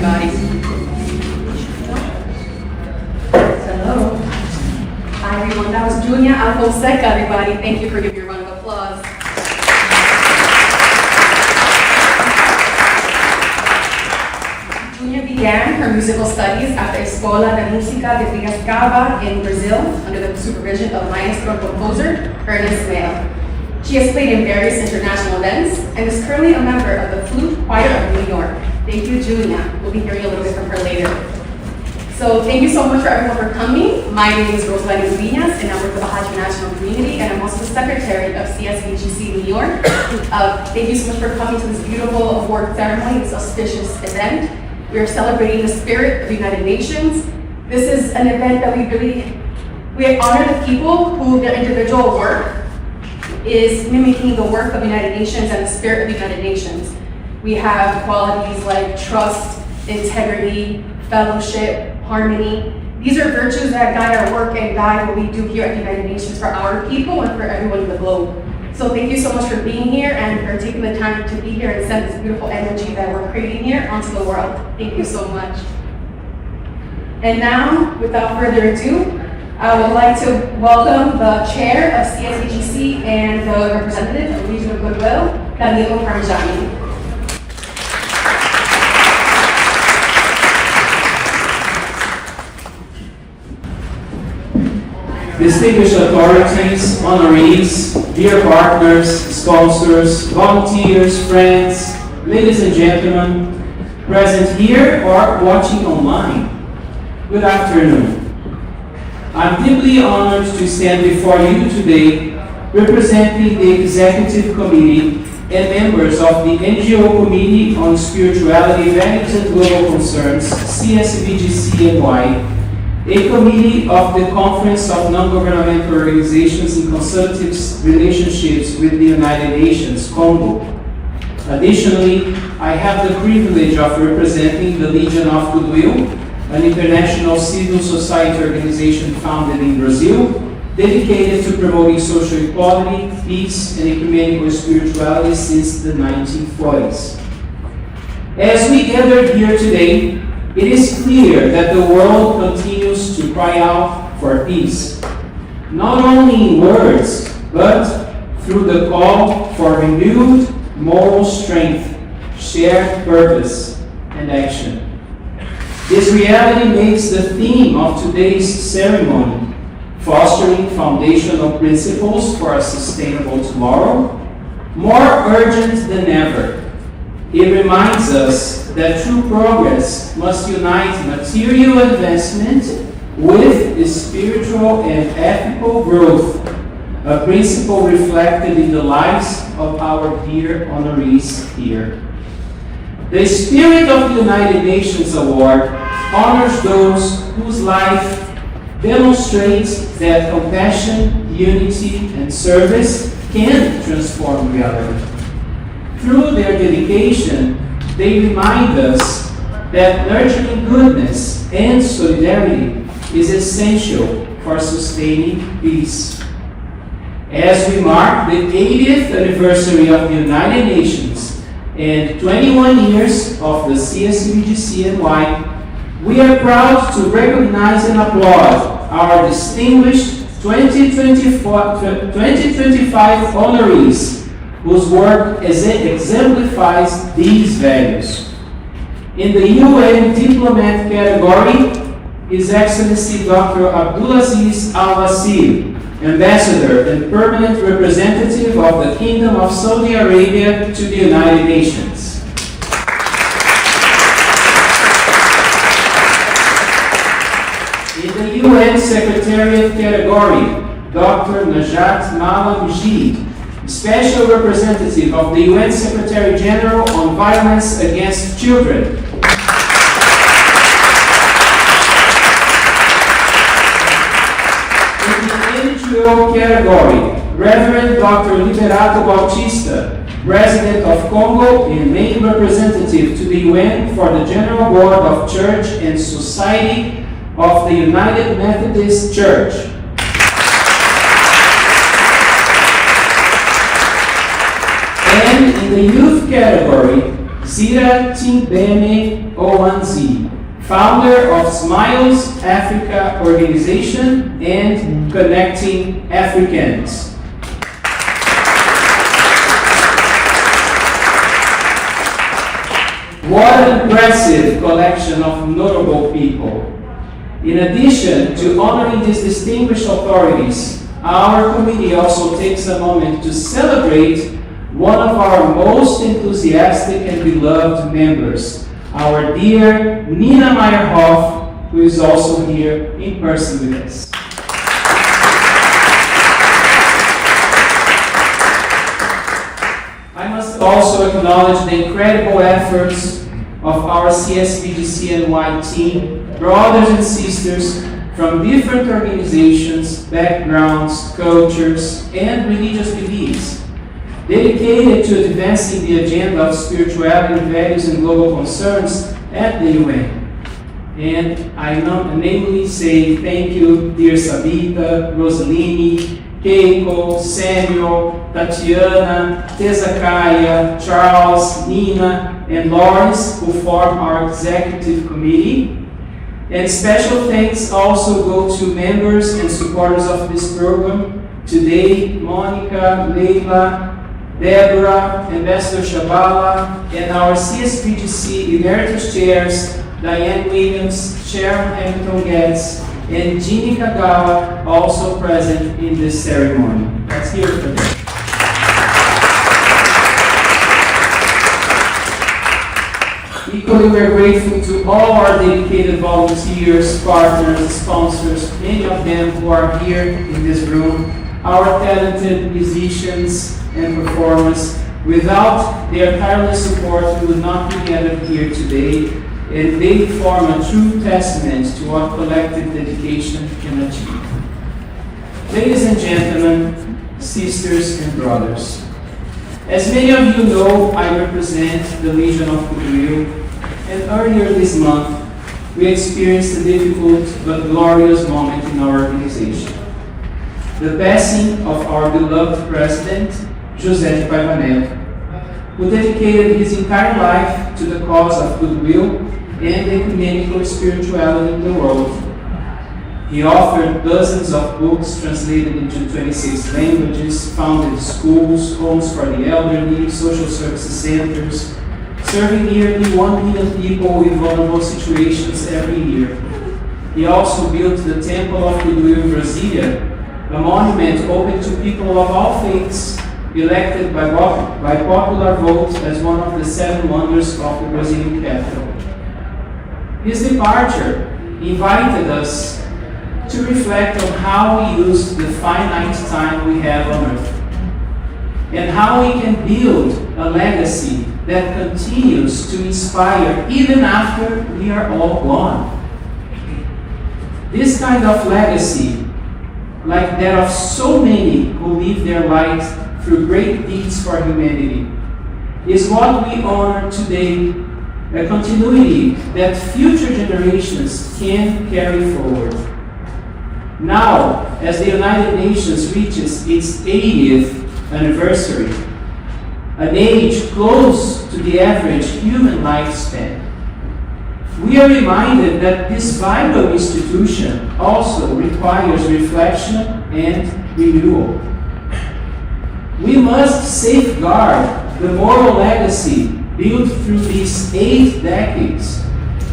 everybody. Hello. Hi, everyone. That was Junia Alfonseca, everybody. Thank you for giving your round of applause. Junia began her musical studies at the Escola de Música de rediscover in Brazil under the supervision of maestro and composer Ernest Mail. She has played in various international events and is currently a member of the Flute Choir of New York. Thank you, Julia. We'll be hearing a little bit from her later. So thank you so much for everyone for coming. My name is Rosalina Viñas, and I'm with the Baja National Community, and I'm also the secretary of CSVGC New York. Thank you so much for coming to this beautiful award ceremony, this auspicious event. We are celebrating the spirit of the United Nations. This is an event that we honor the people who their individual work is mimicking the work of the United Nations and the spirit of the United Nations. We have qualities like trust, integrity, fellowship, harmony. These are virtues that guide our work and guide what we do here at the United Nations for our people and for everyone in the globe. So thank you so much for being here and for taking the time to be here and send this beautiful energy that we're creating here onto the world. Thank you so much. And now, without further ado, I would like to welcome the chair of CSVGC and the representative of Region of Goodwill, Danilo Parmigiani. Distinguished authorities, honorees, dear partners, sponsors, volunteers, friends, ladies and gentlemen, present here or watching online, good afternoon. I'm deeply honored to stand before you today representing the Executive Committee and members of the NGO Committee on Spirituality, Values and Global Concerns, CSVGC-NY, a committee of the Conference of Non-Governmental Organizations in Consultative Relationships with the United Nations, Congo. Additionally, I have the privilege of representing the Legion of Goodwill, an international civil society organization founded in Brazil, dedicated to promoting social equality, peace, and ecumenical spirituality since the 1940s. As we gather here today, it is clear that the world continues to cry out for peace, not only in words, but through the call for renewed moral strength, shared purpose, and action. This reality makes the theme of today's ceremony, fostering foundational principles for a sustainable tomorrow, more urgent than ever. It reminds us that true progress must unite material advancement with spiritual and ethical growth, a principle reflected in the lives of our dear honorees here. The Spirit of the United Nations Award honors those whose life demonstrates that compassion, unity, and service can transform reality. Through their dedication, they remind us that nurturing goodness and solidarity is essential for sustaining peace. As we mark the 80th anniversary of the United Nations and 21 years of the CSVGC-NY, we are proud to recognize and applaud our distinguished 2025 honorees whose work exemplifies these values. In the UN Diplomat category, His Excellency Dr. Abdulaziz Al-Wasir, Ambassador and Permanent Representative of the Kingdom of Saudi Arabia to the United Nations. In the UN Secretariat category, Dr. Najat Malamjid, Special Representative of the UN Secretary General on Violence Against Children. In the NGO category, Reverend Dr. Liberato Bautista, President of Congo and main representative to the UN for the General Board of Church and Society of the United Methodist Church. And in the youth category, Zira Timbene Owanzi, founder of Smiles Africa Organization and Connecting Africans. What an impressive collection of notable people. In addition to honoring these distinguished authorities, our committee also takes a moment to celebrate one of our most enthusiastic and beloved members, our dear Nina Meyerhoff, who is also here in person with us. I must also acknowledge the incredible efforts of our CSVGC-NY team, brothers and sisters from different organizations, backgrounds, cultures, and religious beliefs, dedicated to advancing the agenda of spirituality, values, and global concerns at the UN. And I namely say thank you, dear Sabita, Rosalini, Keiko, Samuel, Tatiana, Tezakaya, Charles, Nina, and Lawrence, who form our executive committee. And special thanks also go to members and supporters of this program today, Monica, Leila, Deborah, Ambassador Shabala, and our CSVGC Emeritus Chairs, Diane Williams, Sharon Hamilton-Getz, and Jeannie Kagawa, also present in this ceremony. Let's hear it for them. Equally, we're grateful to all our dedicated volunteers, partners, sponsors, many of them who are here in this room, our talented musicians and performers. Without their tireless support, we would not be gathered here today, and they form a true testament to what collective dedication can achieve. Ladies and gentlemen, sisters and brothers, as many of you know, I represent the Legion of Goodwill, and earlier this month, we experienced a difficult but glorious moment in our organization. The passing of our beloved president, José Paivanelli, who dedicated his entire life to the cause of goodwill and ecumenical spirituality in the world. He authored dozens of books translated into 26 languages, founded schools, homes for the elderly, social services centers, serving nearly 1 million people in vulnerable situations every year. He also built the Temple of Goodwill in Brasilia, a monument open to people of all faiths, elected by popular vote as one of the 7 wonders of the Brazilian capital. His departure invited us to reflect on how we use the finite time we have on earth, and how we can build a legacy that continues to inspire even after we are all gone. This kind of legacy, like that of so many who live their lives through great deeds for humanity, is what we honor today, a continuity that future generations can carry forward. Now, as the United Nations reaches its 80th anniversary, an age close to the average human lifespan, we are reminded that this vital institution also requires reflection and renewal. We must safeguard the moral legacy built through these 8 decades,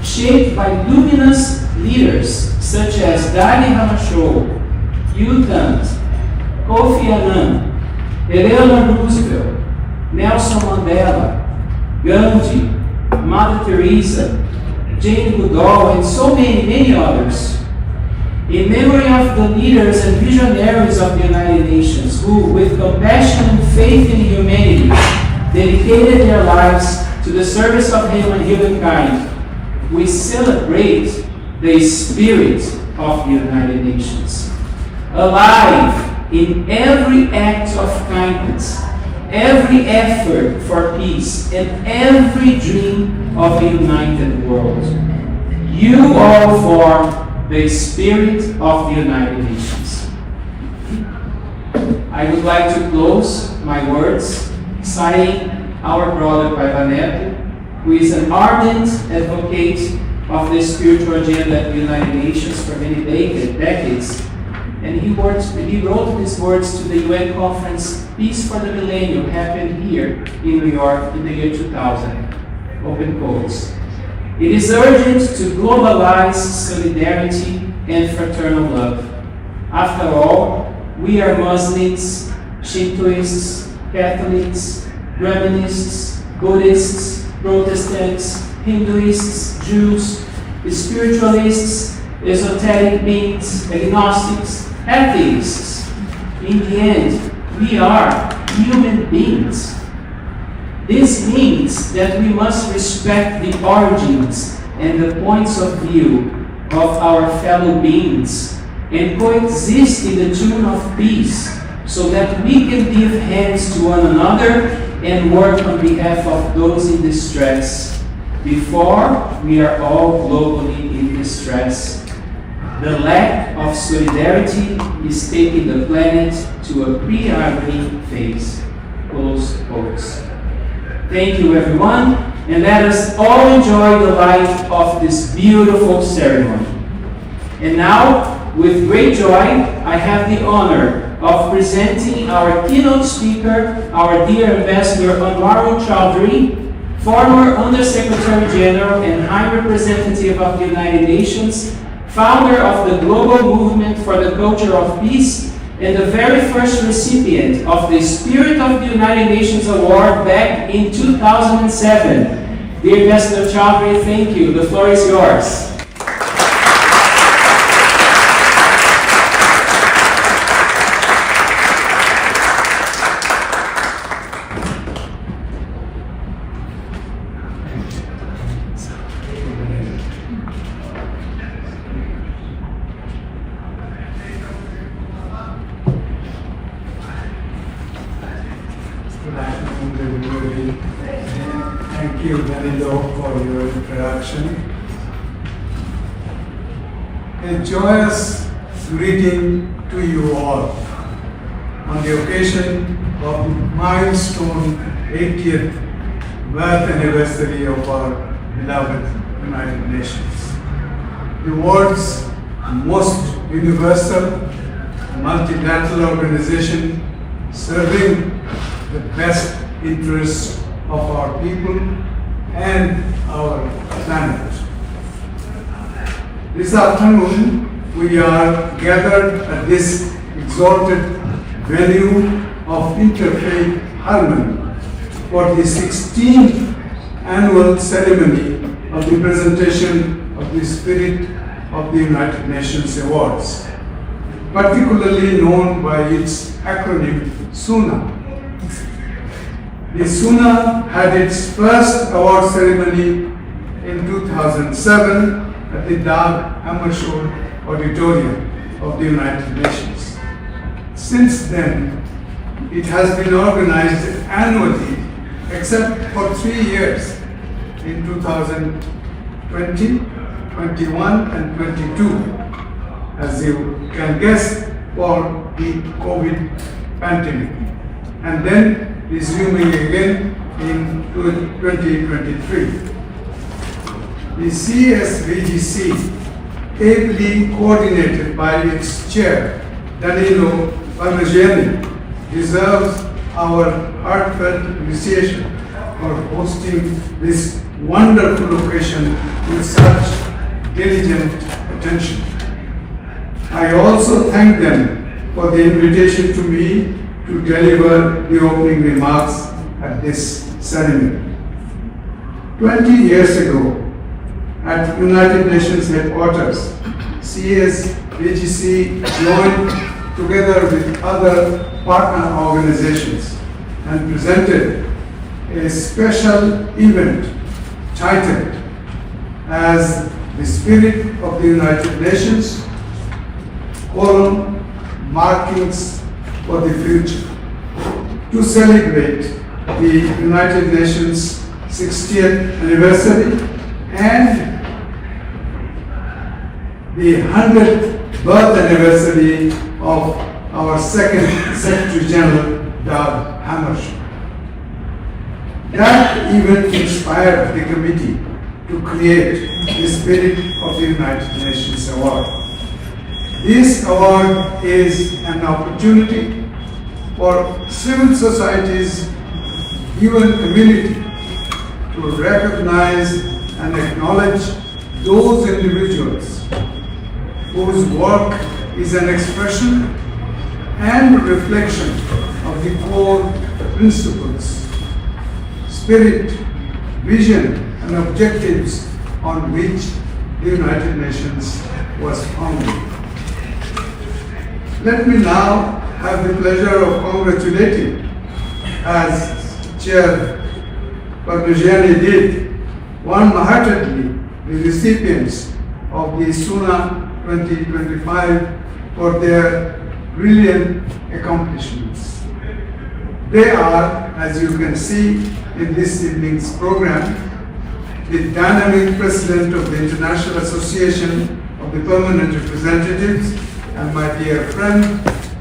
shaped by luminous leaders such as Dali Hammarskjöld, U Thant, Kofi Annan, Eleanor Roosevelt, Nelson Mandela, Gandhi, Mother Teresa, Jane Goodall, and so many others. In memory of the leaders and visionaries of the United Nations who, with compassion and faith in humanity, dedicated their lives to the service of humankind, we celebrate the spirit of the United Nations, alive in every act of kindness, every effort for peace, and every dream of a united world. You all form the spirit of the United Nations. I would like to close my words citing our brother Paivanelli, who is an ardent advocate of the spiritual agenda at the United Nations for many decades. And he wrote these words to the UN conference, Peace for the Millennium, happened here in New York in the year 2000. Open quotes. It is urgent to globalize solidarity and fraternal love. After all, we are Muslims, Shintoists, Catholics, Brahminists, Buddhists, Protestants, Hinduists, Jews, spiritualists, esoteric beings, agnostics, atheists. In the end, we are human beings. This means that we must respect the origins and the points of view of our fellow beings and coexist in the tune of peace so that we can give hands to one another and work on behalf of those in distress before we are all globally in distress. The lack of solidarity is taking the planet to a pre-harmony phase. Close quotes. Thank you, everyone, and let us all enjoy the light of this beautiful ceremony. And now, with great joy, I have the honor of presenting our keynote speaker, our dear Ambassador Anwarul Chaudhry, former Undersecretary General and High Representative of the United Nations, founder of the Global Movement for the Culture of Peace, and the very first recipient of the Spirit of the United Nations Award back in 2007. Dear Ambassador Chaudhry, thank you. The floor is yours. Thank you, Danilo, for your introduction. A joyous greeting to you all on the occasion of the milestone 80th birth anniversary of our beloved United Nations. The world's most universal, multilateral organization serving the best interests of our people and our planet. This afternoon, we are gathered at this exalted venue of interfaith harmony for the 16th annual ceremony of the presentation of the Spirit of the United Nations Awards, particularly known by its acronym SUNA. The SUNA had its first award ceremony in 2007 at the Dag Hammarskjöld Auditorium of the United Nations. Since then, it has been organized annually except for 3 years in 2020, 21 and 22, as you can guess, for the COVID pandemic, and then resuming again in 2023. The CSVGC, ably coordinated by its chair, Danilo Parmigiani, deserves our heartfelt appreciation for hosting this wonderful occasion with such diligent attention. I also thank them for the invitation to me to deliver the opening remarks at this ceremony. 20 years ago, at United Nations headquarters, CSVGC joined together with other partner organizations and presented a special event titled as the Spirit of the United Nations, Markings for the Future, to celebrate the United Nations 60th anniversary and the 100th birth anniversary of our second Secretary General, Dag Hammarskjöld. That event inspired the committee to create the Spirit of the United Nations Award. This award is an opportunity for civil society's human community to recognize and acknowledge those individuals whose work is an expression and reflection of the core principles, spirit, vision, and objectives on which the United Nations was founded. Let me now have the pleasure of congratulating, as Chair Parmigiani did, one-heartedly the recipients of the SUNA 2025 for their brilliant accomplishments. They are, as you can see in this evening's program, the dynamic president of the International Association of the Permanent Representatives and my dear friend,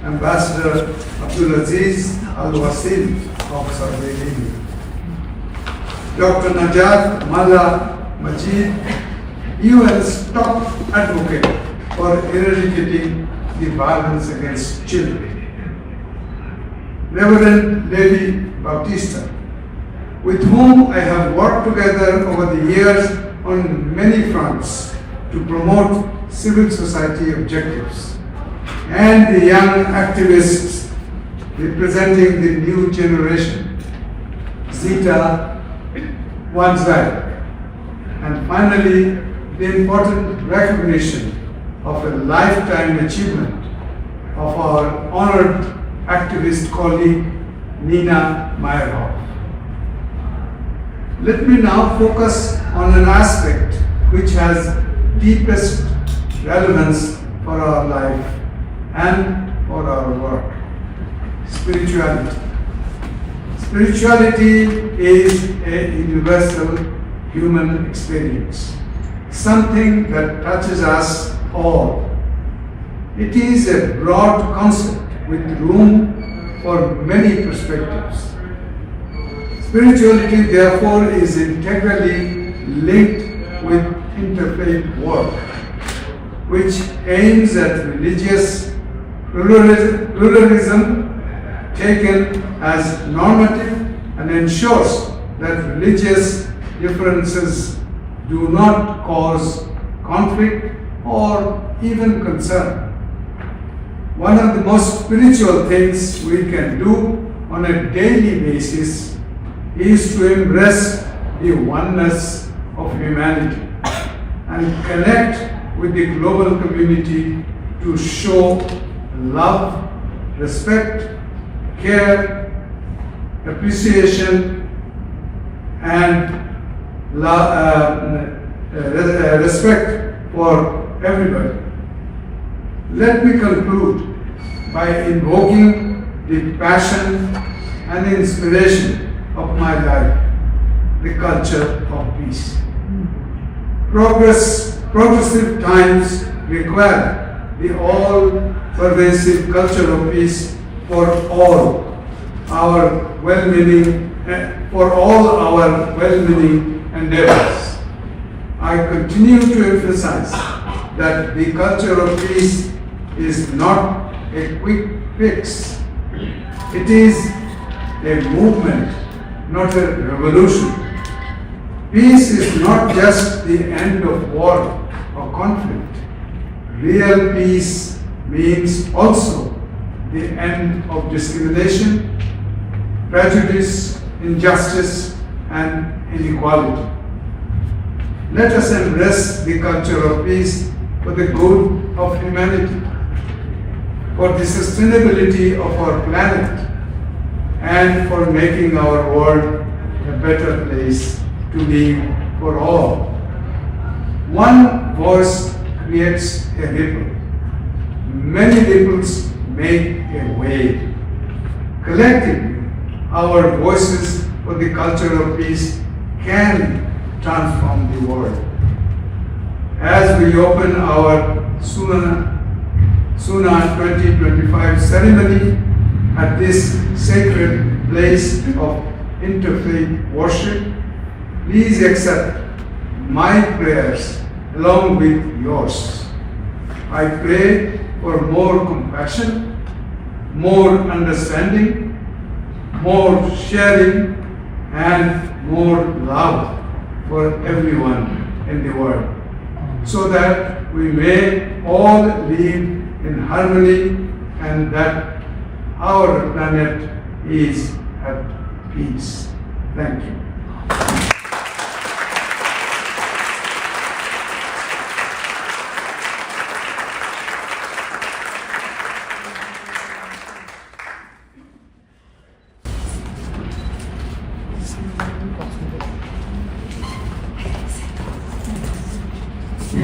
Ambassador Abdulaziz Al-Wasil of Saudi Arabia. Dr. Najat Malla Majid, UN's top advocate for eradicating the violence against children. Reverend Lady Bautista, with whom I have worked together over the years on many fronts to promote civil society objectives, and the young activists representing the new generation, Zita Wanzai, and finally, the important recognition of a lifetime achievement of our honored activist colleague, Nina Meyerhoff. Let me now focus on an aspect which has deepest relevance for our life and for our work: spirituality. Spirituality is a universal human experience, something that touches us all. It is a broad concept with room for many perspectives. Spirituality, therefore, is integrally linked with interfaith work, which aims at religious pluralism taken as normative and ensures that religious differences do not cause conflict or even concern. One of the most spiritual things we can do on a daily basis is to embrace the oneness of humanity and connect with the global community to show love, respect, care, appreciation, and respect for everybody. Let me conclude by invoking the passion and inspiration of my life, the culture of peace. Progressive times require the all-pervasive culture of peace for all our well-meaning endeavors. I continue to emphasize that the culture of peace is not a quick fix. It is a movement, not a revolution. Peace is not just the end of war or conflict. Real peace means also the end of discrimination, prejudice, injustice, and inequality. Let us embrace the culture of peace for the good of humanity, for the sustainability of our planet, and for making our world a better place to live for all. One voice creates a ripple. Many ripples make a wave. Collectively, our voices for the culture of peace can transform the world. As we open our SUNA 2025 ceremony at this sacred place of interfaith worship, please accept my prayers along with yours. I pray for more compassion, more understanding, more sharing, and more love for everyone in the world, so that we may all live in harmony and that our planet is at peace. Thank you.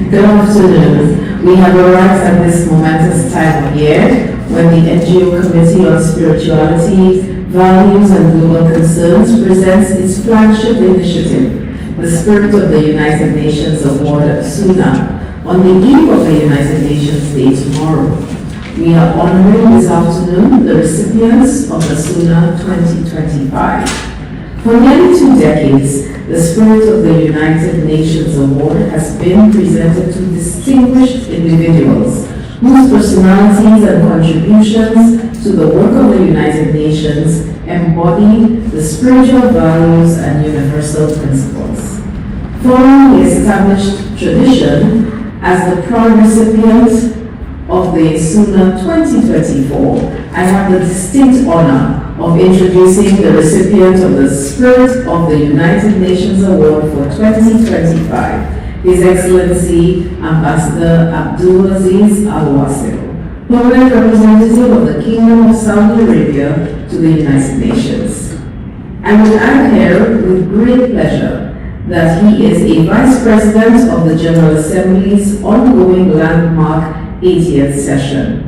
Good afternoon. We have arrived at this momentous time of year when the NGO Committee on Spirituality, Values and Global Concerns presents its flagship initiative, the Spirit of the United Nations Award SUNA, on the eve of the United Nations Day tomorrow. We are honoring this afternoon the recipients of the SUNA 2025. For nearly 2 decades, the Spirit of the United Nations Award has been presented to distinguished individuals whose personalities and contributions to the work of the United Nations embody the spiritual values and universal principles. Following the established tradition, as the proud recipient of the SUNA 2024, I have the distinct honor of introducing the recipient of the Spirit of the United Nations Award for 2025, His Excellency Ambassador Abdulaziz Al-Wasil, permanent representative of the Kingdom of Saudi Arabia to the United Nations. I would add here with great pleasure that he is a Vice President of the General Assembly's ongoing landmark 80th session.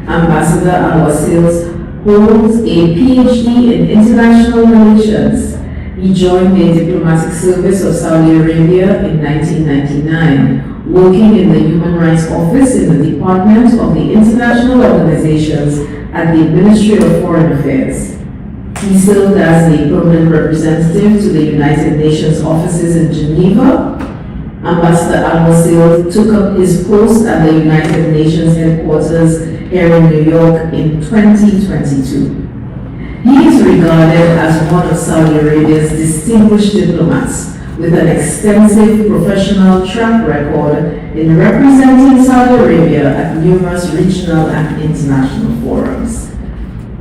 Ambassador Al-Wasil holds a PhD in International Relations. He joined the diplomatic service of Saudi Arabia in 1999, working in the Human Rights Office in the Department of the International Organizations at the Ministry of Foreign Affairs. He served as the permanent representative to the United Nations offices in Geneva. Ambassador Al-Wasil took up his post at the United Nations headquarters here in New York in 2022. He is regarded as one of Saudi Arabia's distinguished diplomats with an extensive professional track record in representing Saudi Arabia at numerous regional and international forums.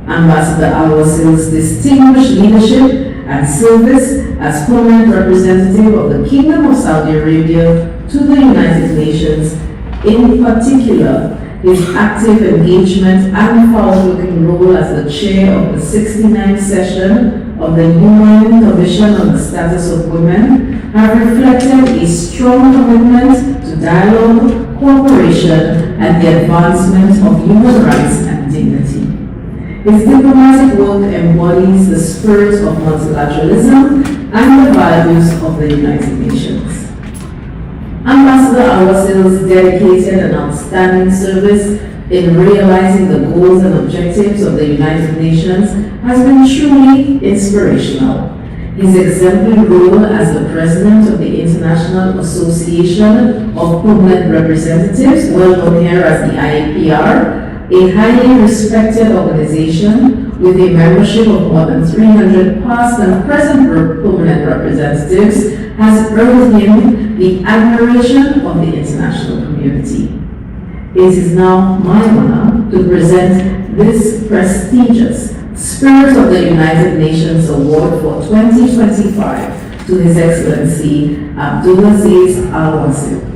Ambassador Al-Wasil's distinguished leadership and service as permanent representative of the Kingdom of Saudi Arabia to the United Nations, in particular, his active engagement and forward-looking role as the chair of the 69th session of the UN Commission on the Status of Women have reflected a strong commitment to dialogue, cooperation, and the advancement of human rights and dignity. His diplomatic work embodies the spirit of multilateralism and the values of the United Nations. Ambassador Al-Wasil's dedicated and outstanding service in realizing the goals and objectives of the United Nations has been truly inspirational. His exemplary role as the president of the International Association of Permanent Representatives, well known here as the IAPR, a highly respected organization with a membership of more than 300 past and present permanent representatives, has earned him the admiration of the international community. It is now my honor to present this prestigious Spirit of the United Nations Award for 2025 to His Excellency Abdulaziz Al-Wasil.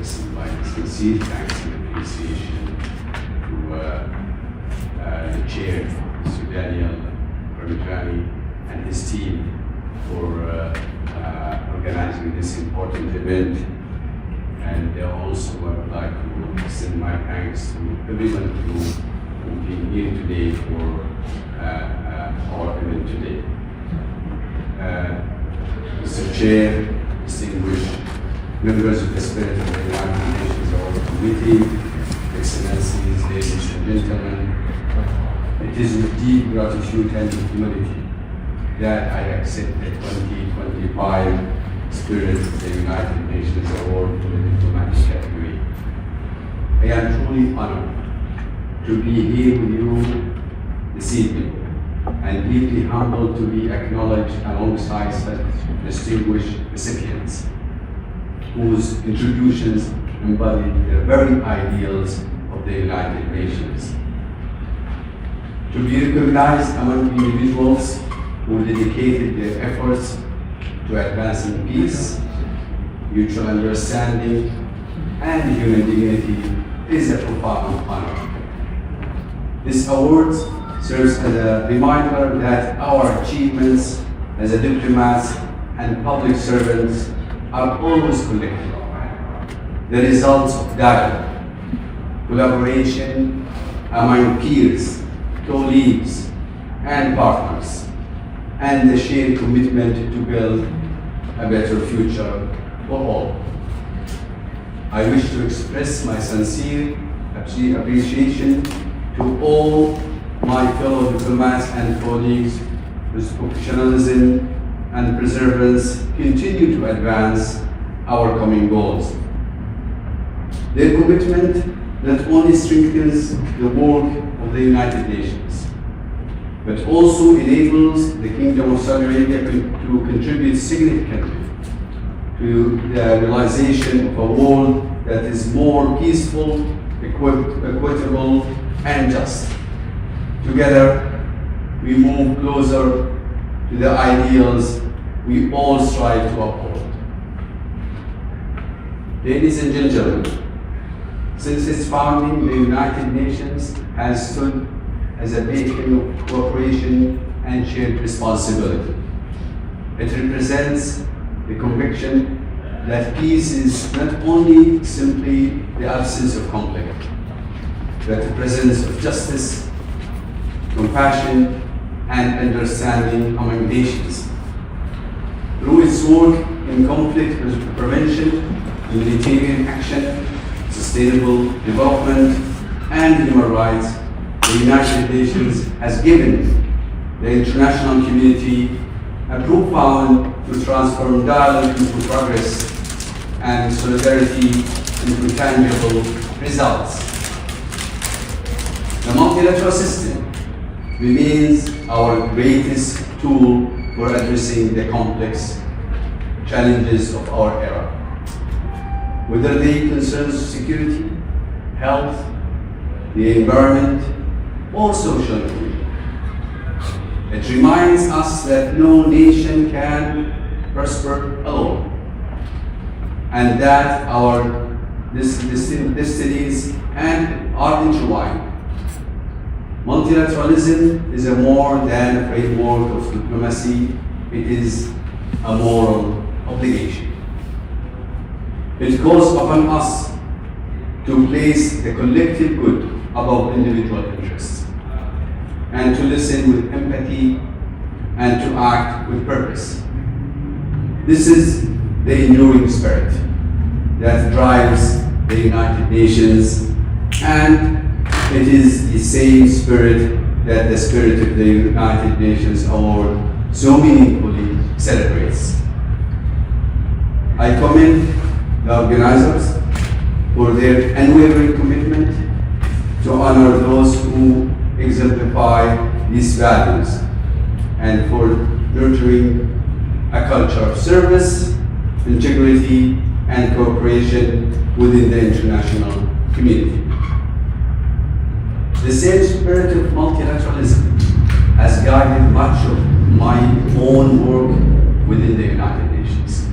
express my sincere thanks and appreciation to the chair, Mr. Daniel Parmigiani, and his team for organizing this important event. And also I would like to extend my thanks to everyone who came here today for our event today. Mr. Chair, distinguished members of the Spirit of the United Nations Our Committee, Excellencies, ladies and gentlemen, it is with deep gratitude and humility that I accept the 2025 Spirit of the United Nations Award for the diplomatic category. I am truly honored to be here with you this evening and deeply humbled to be acknowledged alongside such distinguished recipients whose contributions embody the very ideals of the United Nations. To be recognized among individuals who dedicated their efforts to advancing peace, mutual understanding, and human dignity is a profound honor. This award serves as a reminder that our achievements as a diplomats and public servants are always collective, the results of dialogue, collaboration among peers, colleagues, and partners, and the shared commitment to build a better future for all. I wish to express my sincere appreciation to all my fellow diplomats and colleagues whose professionalism and perseverance continue to advance our common goals. Their commitment not only strengthens the work of the United Nations, but also enables the Kingdom of Saudi Arabia to contribute significantly to the realization of a world that is more peaceful, equitable, and just. Together, we move closer to the ideals we all strive to uphold. Ladies and gentlemen, since its founding, the United Nations has stood as a beacon of cooperation and shared responsibility. It represents the conviction that peace is not only simply the absence of conflict, but the presence of justice, compassion, and understanding among nations. Through its work in conflict prevention, humanitarian action, sustainable development, and human rights, the United Nations has given the international community a profound to transform dialogue into progress and solidarity into tangible results. The multilateral system remains our greatest tool for addressing the complex challenges of our era, whether they concern security, health, the environment, or social equity. It reminds us that no nation can prosper alone, and that our destinies are intertwined. Multilateralism is more than a framework of diplomacy, it is a moral obligation. It calls upon us to place the collective good above individual interests, and to listen with empathy and to act with purpose. This is the enduring spirit that drives the United Nations, and it is the same spirit that the Spirit of the United Nations Award so meaningfully celebrates. I commend the organizers for their unwavering commitment to honor those who exemplify these values and for nurturing a culture of service, integrity, and cooperation within the international community. The same spirit of multilateralism has guided much of my own work within the United Nations.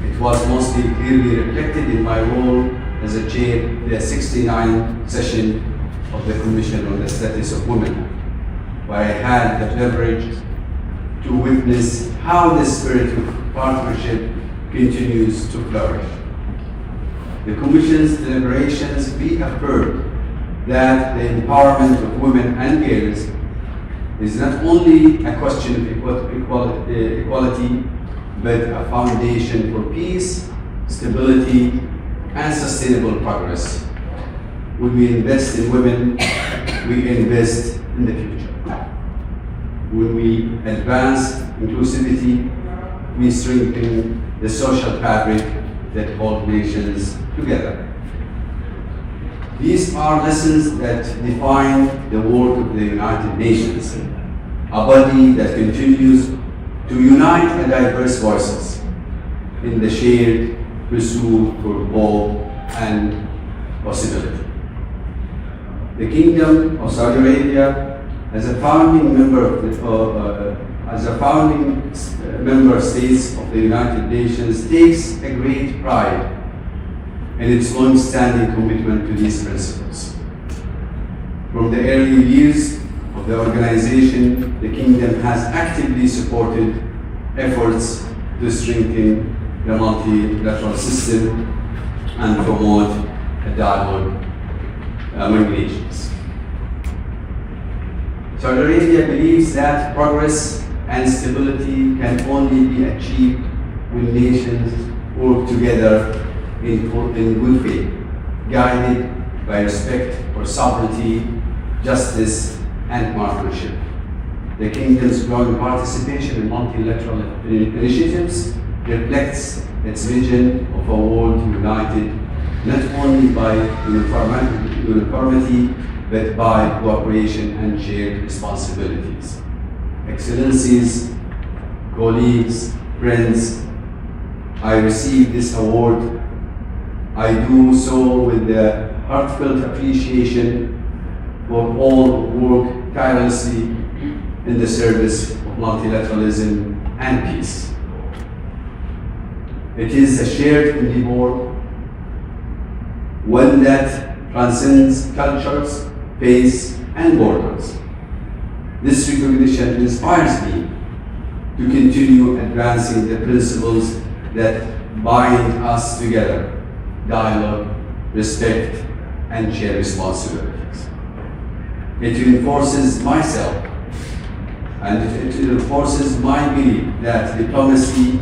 It It was mostly clearly reflected in my role as a chair the 69th session of the Commission on the Status of Women, where I had the privilege to witness how the spirit of partnership continues to flourish. The Commission's deliberations reaffirmed that the empowerment of women and girls is not only a question of equality, but a foundation for peace, stability, and sustainable progress. When we invest in women, we invest in the future. When we advance inclusivity, we strengthen the social fabric that holds nations together. These are lessons that define the work of the United Nations, a body that continues to unite the diverse voices in the shared pursuit for hope and possibility. The Kingdom of Saudi Arabia, as a founding member member states of the United Nations, takes a great pride in its long-standing commitment to these principles. From the early years of the organization, the Kingdom has actively supported efforts to strengthen the multilateral system and promote a dialogue among nations. Saudi Arabia believes that progress and stability can only be achieved when nations work together in good faith, guided by respect for sovereignty, justice, and partnership. The Kingdom's growing participation in multilateral initiatives reflects its vision of a world united not only by uniformity, but by cooperation and shared responsibilities. Excellencies, colleagues, friends, I receive this award. I do so with the heartfelt appreciation for all who work tirelessly in the service of multilateralism and peace. It is a shared endeavor, one that transcends cultures, faiths, and borders. This recognition inspires me to continue advancing the principles that bind us together: dialogue, respect, and shared responsibilities. It reinforces myself and it reinforces my belief that diplomacy,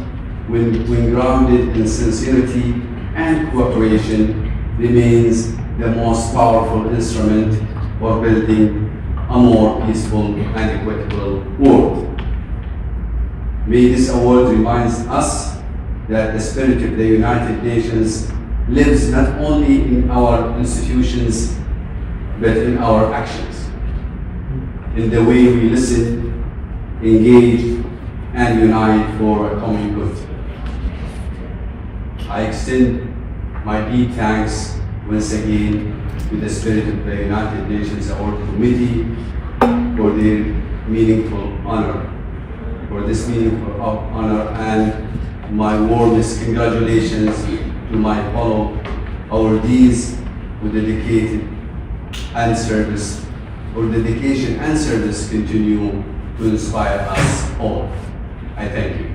when grounded in sincerity and cooperation, remains the most powerful instrument for building a more peaceful and equitable world. May this award remind us that the spirit of the United Nations lives not only in our institutions, but in our actions, in the way we listen, engage, and unite for a common good. I extend my deep thanks once again to the spirit of the United Nations Award Committee for their meaningful honor, and my warmest congratulations to my fellow awardees whose dedication and service continue to inspire us all. I thank you.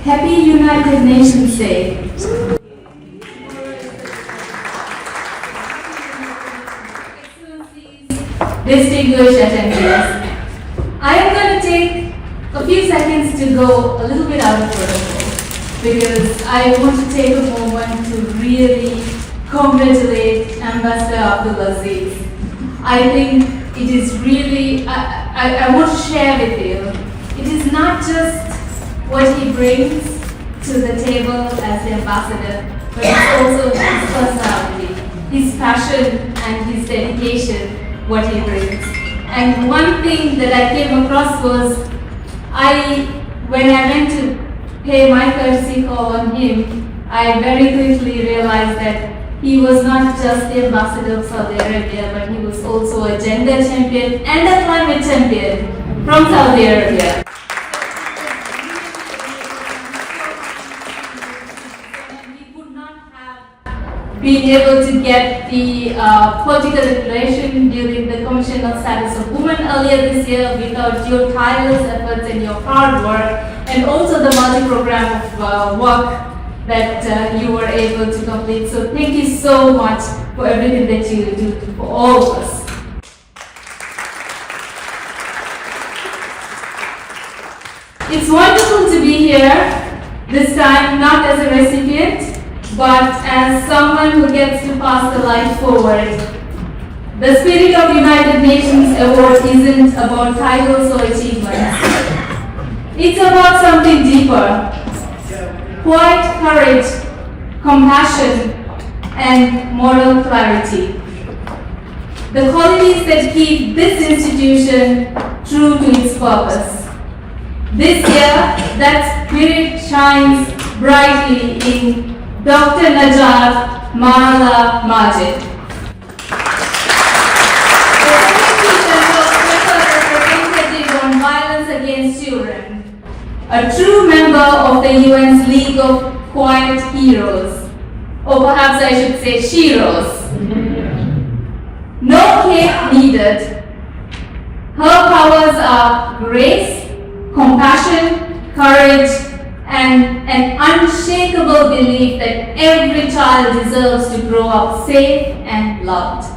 Happy United Nations Day. Distinguished attendees, I am going to take a few seconds to go a little bit out of protocol because I want to take a moment to really congratulate Ambassador Abdulaziz. I think it is really, I want to share with you, it is not just what he brings to the table as the ambassador, but it's also his personality, his passion and his dedication what he brings. And one thing that I came across was, when I went to pay my courtesy call on him, I very quickly realized that he was not just the ambassador of Saudi Arabia, but he was also a gender champion and a climate champion from Saudi Arabia. Being able to get the political declaration during the Commission on Status of Women earlier this year without your tireless efforts and your hard work, and also the multi-program of work that you were able to complete. So thank you so much for everything that you do for all of us. It's wonderful to be here, this time not as a recipient, but as someone who gets to pass the light forward. The Spirit of United Nations Award isn't about titles or achievements. It's about something deeper. Quiet courage, compassion, and moral clarity. The qualities that keep this institution true to its purpose. This year, that spirit shines brightly in Dr. Najat Marla Majid. The Secretary General Representative on Violence Against Children, a true member of the UN's League of Quiet Heroes, or perhaps I should say Sheroes. No cape needed. Her powers are grace, compassion, courage, and an unshakable belief that every child deserves to grow up safe and loved.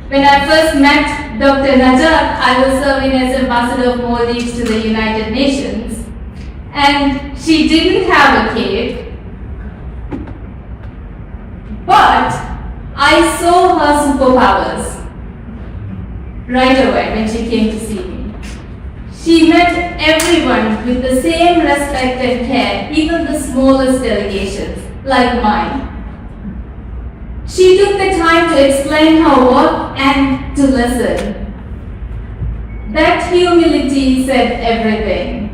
When I first met Dr. Najat, I was serving as Ambassador of Maldives to the United Nations, and she didn't have a cape, but I saw her superpowers right away when she came to see me. She met everyone with the same respect and care, even the smallest delegations, like mine. She took the time to explain her work and to listen. That humility said everything.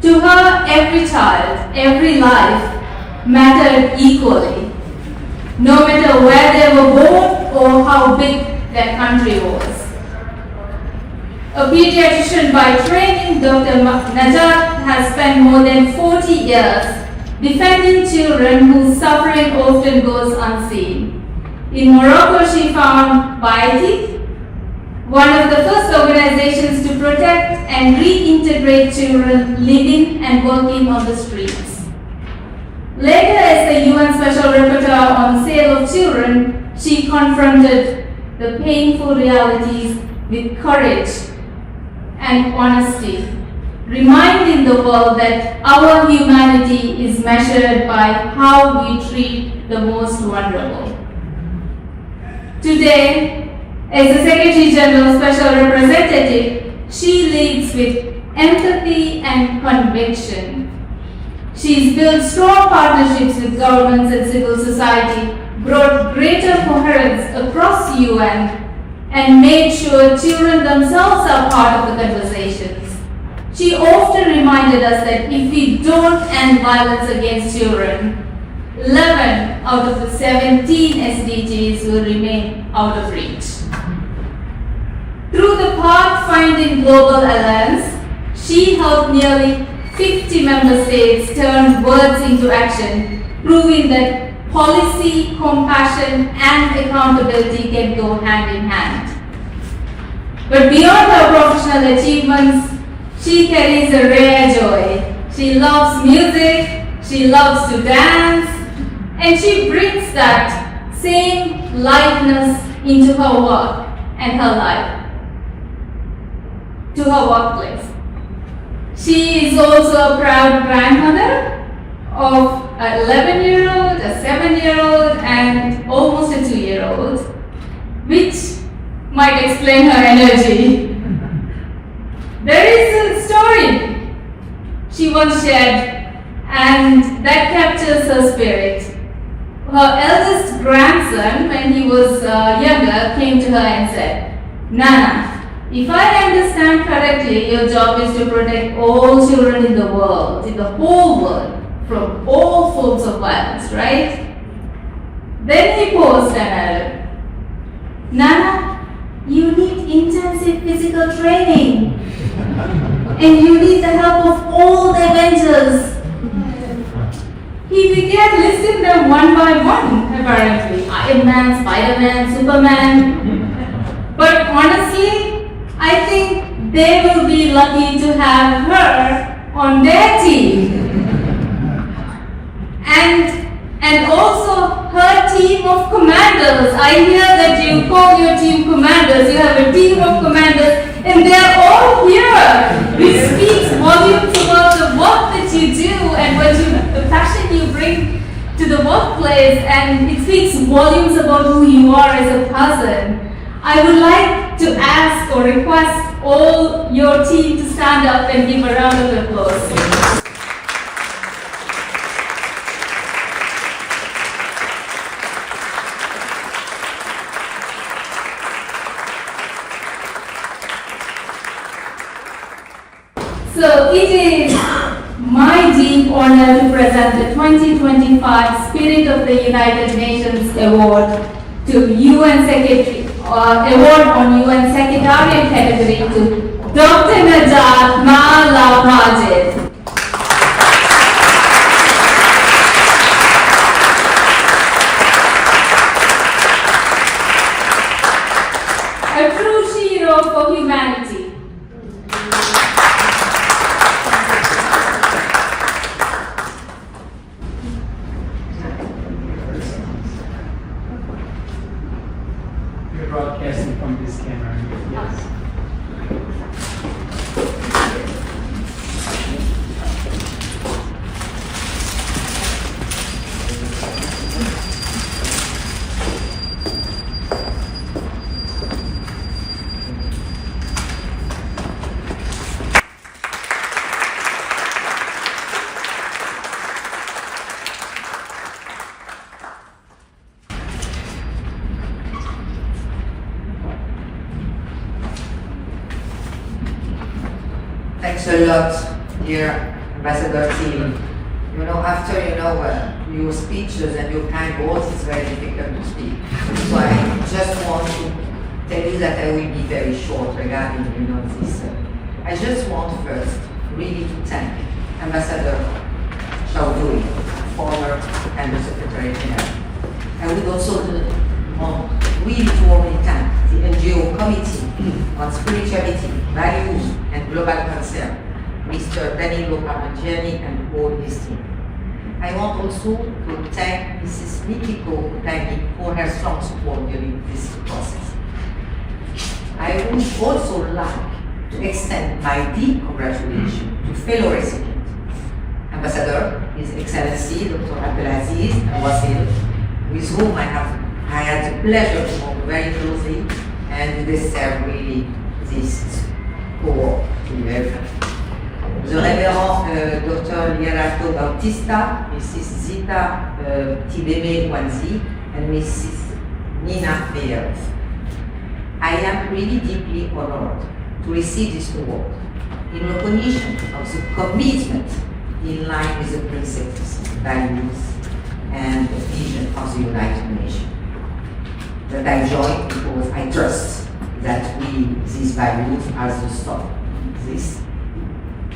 To her, every child, every life mattered equally, no matter where they were born or how big their country was. A pediatrician by training, Dr. Najat has spent more than 40 years defending children whose suffering often goes unseen. In Morocco, she found BITIC, one of the first organizations to protect and reintegrate children living and working on the streets. Later, as the UN Special Rapporteur on Sale of Children, she confronted the painful realities with courage and honesty, reminding the world that our humanity is measured by how we treat the most vulnerable. Today, as the Secretary General Special Representative, she leads with empathy and conviction. She's built strong partnerships with governments and civil society, brought greater coherence across the UN, and made sure children themselves are part of the conversations. She often reminded us that if we don't end violence against children, 11 out of the 17 SDGs will remain out of reach. Through the Pathfinding Global Alliance, she helped nearly 50 member states turn words into action, proving that policy, compassion, and accountability can go hand in hand. But beyond her professional achievements, she carries a rare joy. She loves music, she loves to dance, and she brings that same lightness into her work and her life, to her workplace. She is also a proud grandmother of an 11-year-old, a 7-year-old, and almost a 2-year-old, which might explain her energy. There is a story she once shared, and that captures her spirit. Her eldest grandson, when he was younger, came to her and said, Nana, if I understand correctly, your job is to protect all children in the world, in the whole world, from all forms of violence, right? Then he paused and added, Nana, you need intensive physical training. And you need the help of all the Avengers. He began listing them one by one, apparently. Iron Man, Spider-Man, Superman. But honestly, I think they will be lucky to have her on their team. And also her team of commanders. I hear that you call your team commanders. You have a team of commanders and they are all here. Which speaks volumes about the work that you do and the passion you bring to the workplace, and it speaks volumes about who you are as a person. I would like to ask or request all your team to stand up and give a round of applause. So it is my deep honor to present the 2025 Spirit of the United Nations Award to UN Secretary, Award on UN Secretariat category to Dr. Najat Malapajit. A true hero for humanity. Broadcasting from this camera. Yes. Thanks a lot, dear Ambassador team. You know, after your speeches and your kind words, it's very difficult to speak. So I just want to tell you that I will be very short regarding this. I just want first really to thank Ambassador Chowdhury, former Secretary General. I would also want really to only thank the NGO Committee on Spirituality, Values and Global Concern, Mr. Danilo Parmigiani and all his team. I want also to thank Mrs. Mikiko Utani for her strong support during this process. I would also like to extend my deep congratulations to fellow recipients, Ambassador, His Excellency Dr. Abdelaziz Wasil, with whom I had the pleasure to work very closely, and they deserve really this award to be very frank. The Reverend Dr. Lierato Bautista, Mrs. Zita Tibeme Wanzi, and Mrs. Nina Meyer. I am really deeply honored to receive this award in recognition of the commitment in line with the principles, values, and the vision of the United Nations. That I join because I trust that these values are the stuff.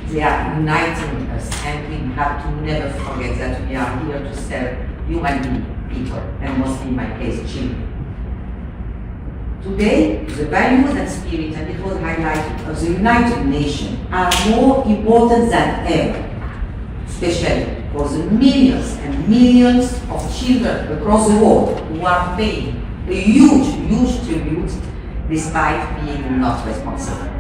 They are uniting us, and we have to never forget that we are here to serve human people, and mostly in my case, children. Today, the values and spirit, and it was highlighted, of the United Nations are more important than ever, especially for the millions and millions of children across the world who are paying a huge tribute despite being not responsible.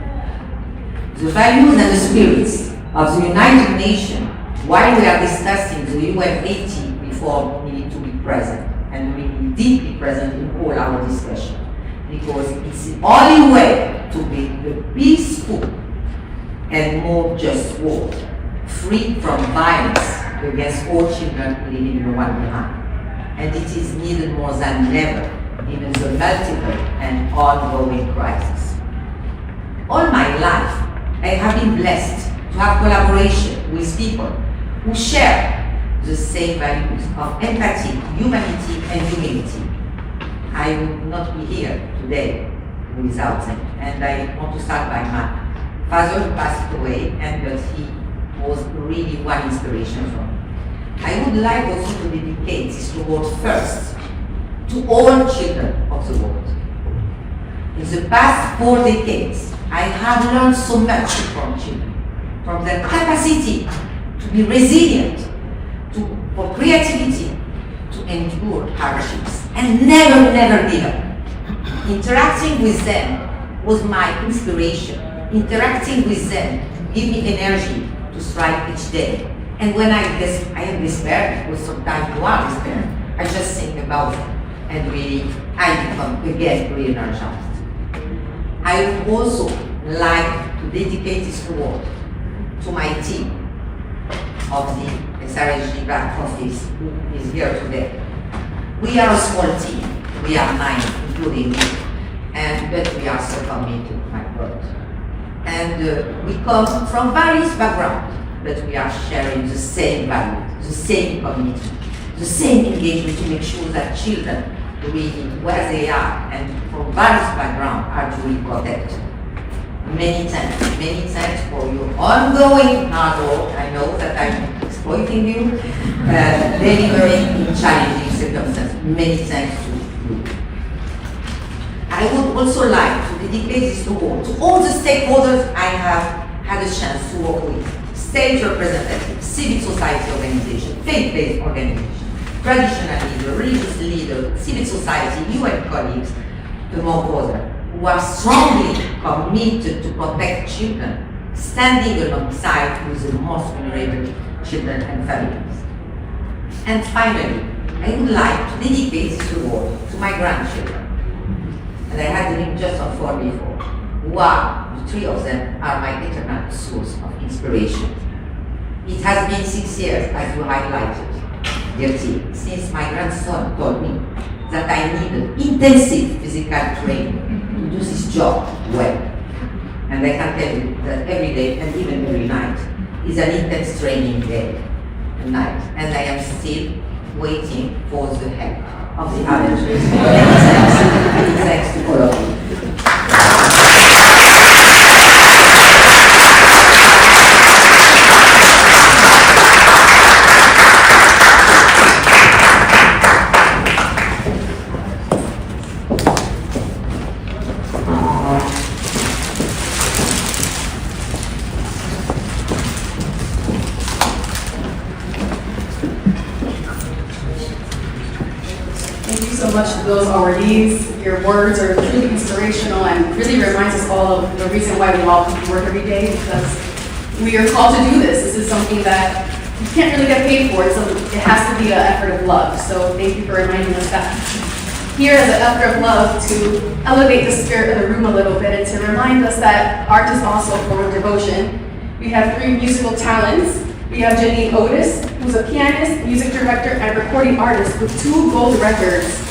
The values and the spirits of the United Nations, while we are discussing the UN 80 reform, we need to be present, and we need deeply present in all our discussion, because it's the only way to build a peaceful and more just world, free from violence against all children leaving no one behind. And it is needed more than ever even the multiple and ongoing crises. All my life, I have been blessed to have collaboration with people who share the same values of empathy, humanity, and humility. I would not be here today without them. And I want to start by my father who passed away, but he was really one inspiration for me. I would like also to dedicate this award first to all children of the world. In the past 4 decades, I have learned so much from children, from their capacity to be resilient, for creativity, to endure hardships, and never give up. Interacting with them was my inspiration. Interacting with them gave me energy to strive each day. And when I am despaired, because sometimes you are despaired, I just think about them, and really I become again re-energized. I would also like to dedicate this award to my team of the SRSG back office who is here today. We are a small team. We are 9, including me, but we are so committed to my work. And we come from various backgrounds, but we are sharing the same values, the same commitment, the same engagement to make sure that children really, where they are and from various backgrounds, are truly protected. Many thanks for your ongoing hard work. I know that I'm exploiting you, delivering in challenging circumstances. Many thanks to you. I would also like to dedicate this award to all the stakeholders I have had a chance to work with. State representatives, civil society organizations, faith-based organizations, traditional leaders, religious leaders, civil society, UN colleagues, among others, who are strongly committed to protect children, standing alongside with the most vulnerable children and families. And finally, I would like to dedicate this award to my grandchildren. And I had them just on 4 before. Wow, the 3 of them are my eternal source of inspiration. It has been 6 years, as you highlighted, dear team, since my grandson told me that I needed intensive physical training to do this job well. And I can tell you that every day and even every night is an intense training day and night. And I am still waiting for the help of the others. Many thanks to all of you. So much to those awardees. Your words are truly inspirational and really reminds us all of the reason why we all come to work every day, because we are called to do this. This is something that you can't really get paid for, so it has to be an effort of love. So thank you for reminding us that. Here is an effort of love to elevate the spirit of the room a little bit and to remind us that art is also a form of devotion. We have 3 musical talents. We have Janine Otis, who's a pianist, music director, and recording artist with 2 gold records.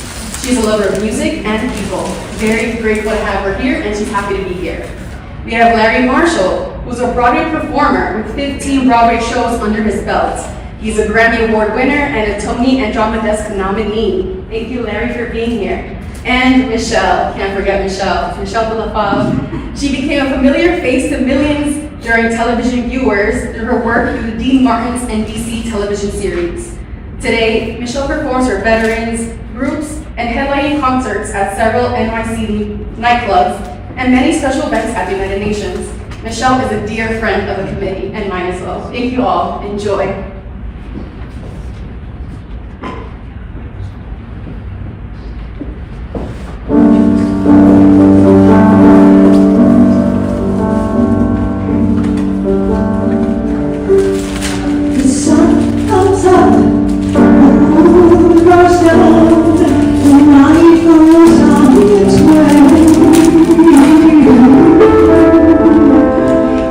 She's a lover of music and people. Very grateful to have her here, and she's happy to be here. We have Larry Marshall, who's a Broadway performer with 15 Broadway shows under his belt. He's a Grammy Award winner and a Tony and Drama Desk nominee. Thank you, Larry, for being here. And Michelle, can't forget Michelle de la Fave. She became a familiar face to millions during television viewers through her work through the Dean Martin's NBC television series. Today, Michelle performs for veterans, groups, and headlining concerts at several NYC nightclubs and many special events at the United Nations. Michelle is a dear friend of the committee and mine as well. Thank you all. Enjoy.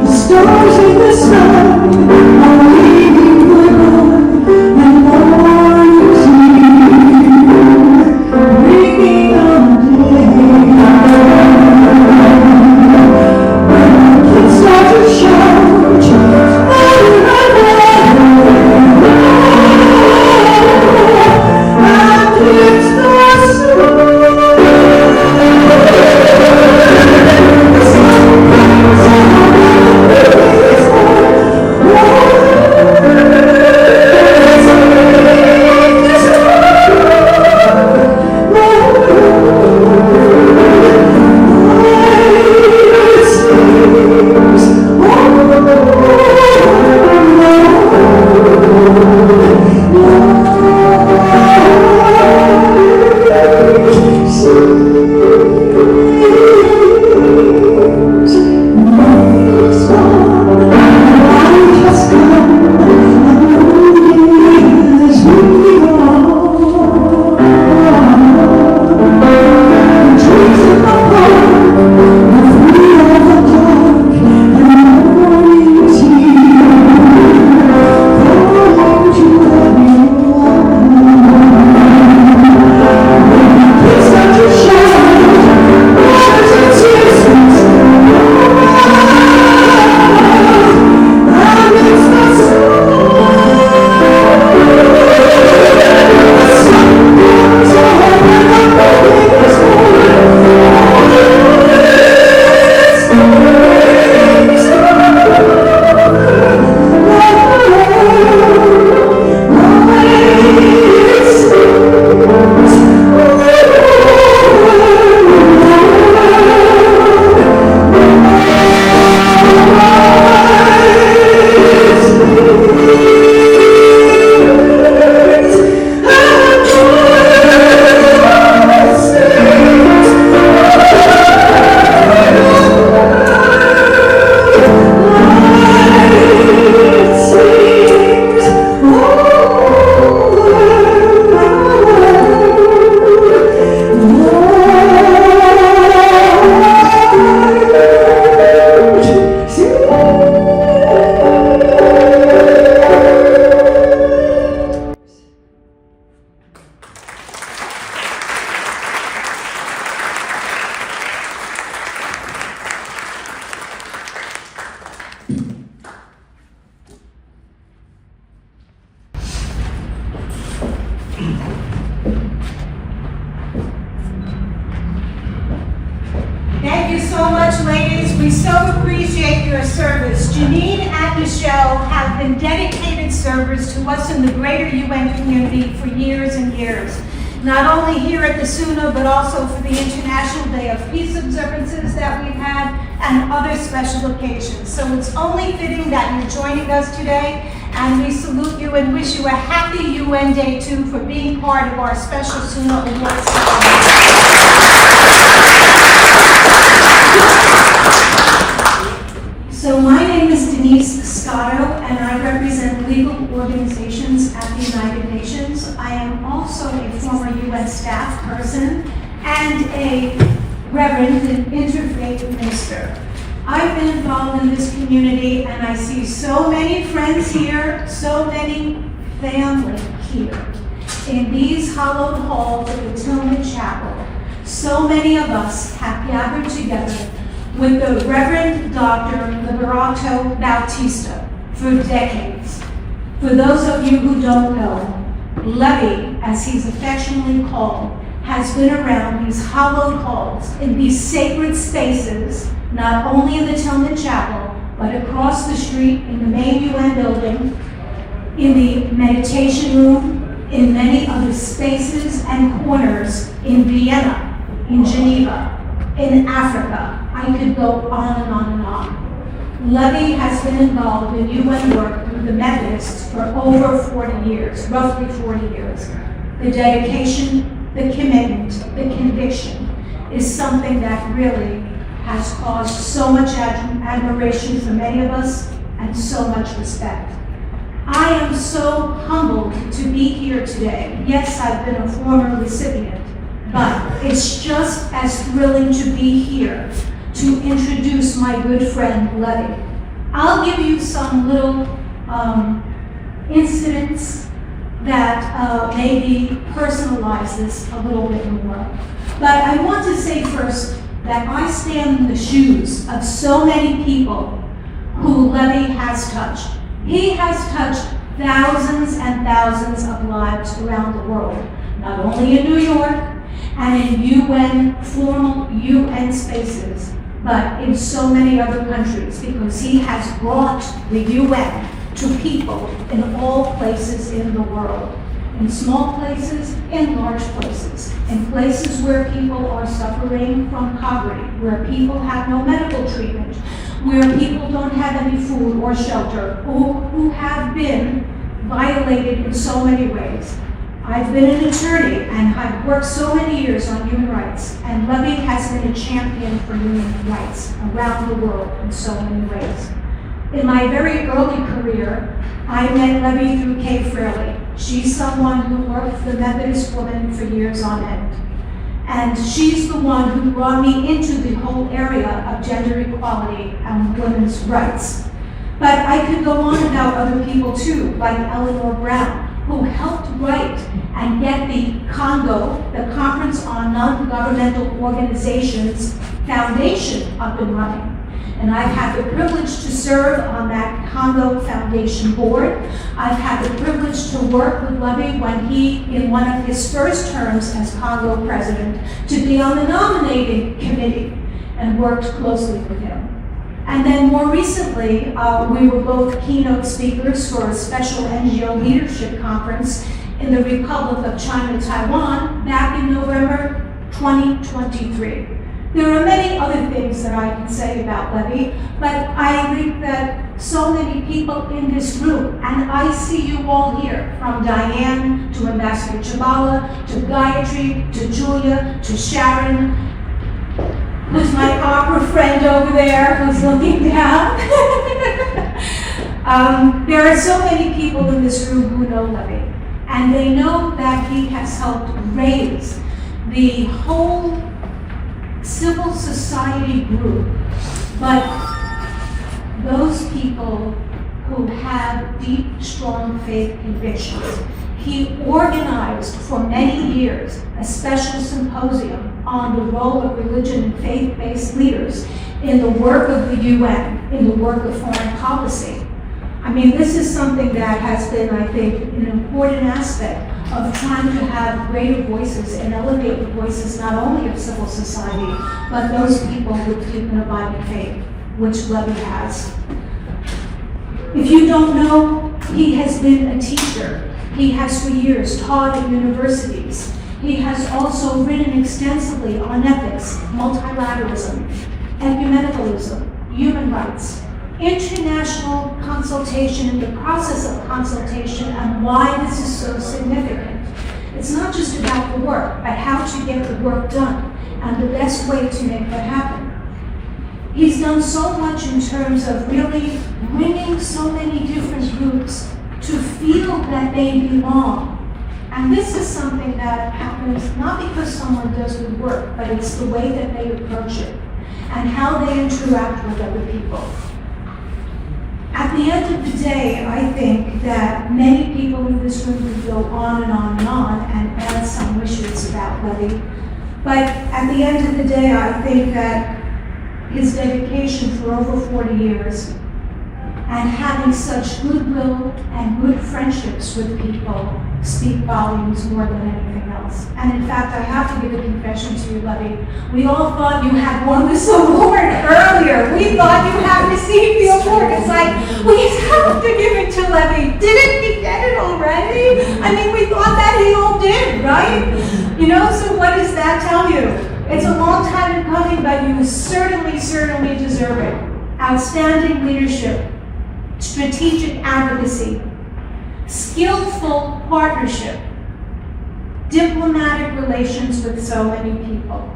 Stars in the sky are leading their service. Janine and Michelle have been dedicated servers to us in the greater UN community for years and years. Not only here at the SUNA, but also for the International Day of Peace observances that we've had and other special occasions. So it's only fitting that you're joining us today, and we salute you and wish you a happy UN Day too for being part of our special SUNA Awards ceremony. So my name is Denise Scotto, and I represent legal organizations at the United Nations. I am also a former UN staff person and a reverend and interfaith minister. I've been involved in this community, and I see so many friends here, so many family here. In these hallowed halls of the Tillman Chapel, so many of us have gathered together with the Reverend Dr. Liberato Bautista for decades. For those of you who don't know, Levy, as he's affectionately called, has been around these hallowed halls in these sacred spaces, not only in the Tillman Chapel, but across the street in the main UN building, in the meditation room, in many other spaces and corners in Vienna, in Geneva, in Africa. I could go on and on and on. Levy has been involved in UN work with the Methodists for over 40 years, roughly 40 years. The dedication, the commitment, the conviction is something that really has caused so much admiration for many of us and so much respect. I am so humbled to be here today. Yes, I've been a former recipient, but it's just as thrilling to be here to introduce my good friend, Levy. I'll give you some little incidents that maybe personalize this a little bit more. But I want to say first that I stand in the shoes of so many people who Levy has touched. He has touched thousands and thousands of lives around the world, not only in New York and in UN, formal UN spaces, but in so many other countries, because he has brought the UN to people in all places in the world. In small places, in large places, in places where people are suffering from poverty, where people have no medical treatment, where people don't have any food or shelter, or who have been violated in so many ways. I've been an attorney and I've worked so many years on human rights, and Levy has been a champion for human rights around the world in so many ways. In my very early career, I met Levy through Kay Fraley. She's someone who worked for the Methodist Women for years on end. And she's the one who brought me into the whole area of gender equality and women's rights. But I could go on about other people too, like Eleanor Brown, who helped write and get the Congo, the Conference on Non-Governmental Organizations Foundation, up and running. And I've had the privilege to serve on that Congo Foundation board. I've had the privilege to work with Levy when he, in one of his first terms as Congo president, to be on the nominating committee and worked closely with him. And then more recently, we were both keynote speakers for a special NGO leadership conference in the Republic of China, Taiwan, back in November 2023. There are many other things that I can say about Levy, but I think that so many people in this room, and I see you all here, from Diane to Ambassador Chabala, to Gayatri, to Julia, to Sharon, who's my opera friend over there, who's looking down. There are so many people in this room who know Levy, and they know that he has helped raise the whole civil society group, but those people who have deep, strong faith convictions. He organized for many years a special symposium on the role of religion and faith-based leaders in the work of the UN, in the work of foreign policy. I mean, this is something that has been, I think, an important aspect of trying to have greater voices and elevate the voices not only of civil society, but those people with deep and abiding faith. which Levy has. If you don't know, he has been a teacher. He has for years taught at universities. He has also written extensively on ethics, multilateralism, ecumenicalism, human rights, international consultation and the process of consultation and why this is so significant. It's not just about the work, but how to get the work done and the best way to make that happen. He's done so much in terms of really bringing so many different groups to feel that they belong. And this is something that happens not because someone does good work, but it's the way that they approach it and how they interact with other people. At the end of the day, I think that many people in this room could go on and on and on and add some wishes about Levy. But at the end of the day, I think that his dedication for over 40 years and having such goodwill and good friendships with people speak volumes more than anything else. And in fact, I have to give a confession to you, Levy. We all thought you had won this award earlier. We thought you had received the award. It's like, we have to give it to Levy. Didn't he get it already? I mean, we thought that he all did, right? You know, so what does that tell you? It's a long time in coming, but you certainly deserve it. Outstanding leadership, strategic advocacy, skillful partnership, diplomatic relations with so many people.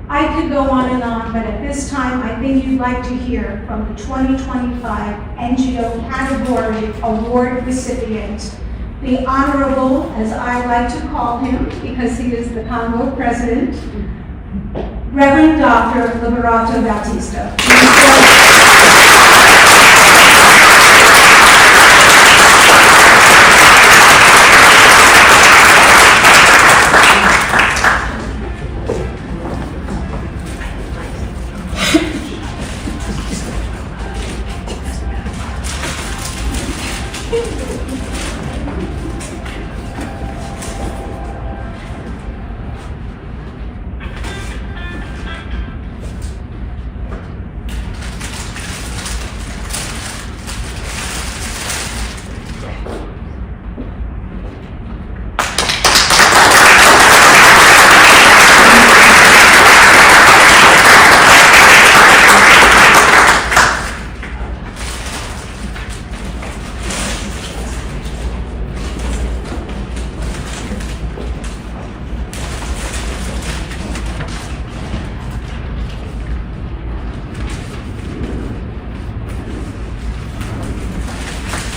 I could go on and on, but at this time, I think you'd like to hear from the 2025 NGO Category Award recipient, the Honorable, as I like to call him, because he is the Congo President, Reverend Dr. Liberato Bautista.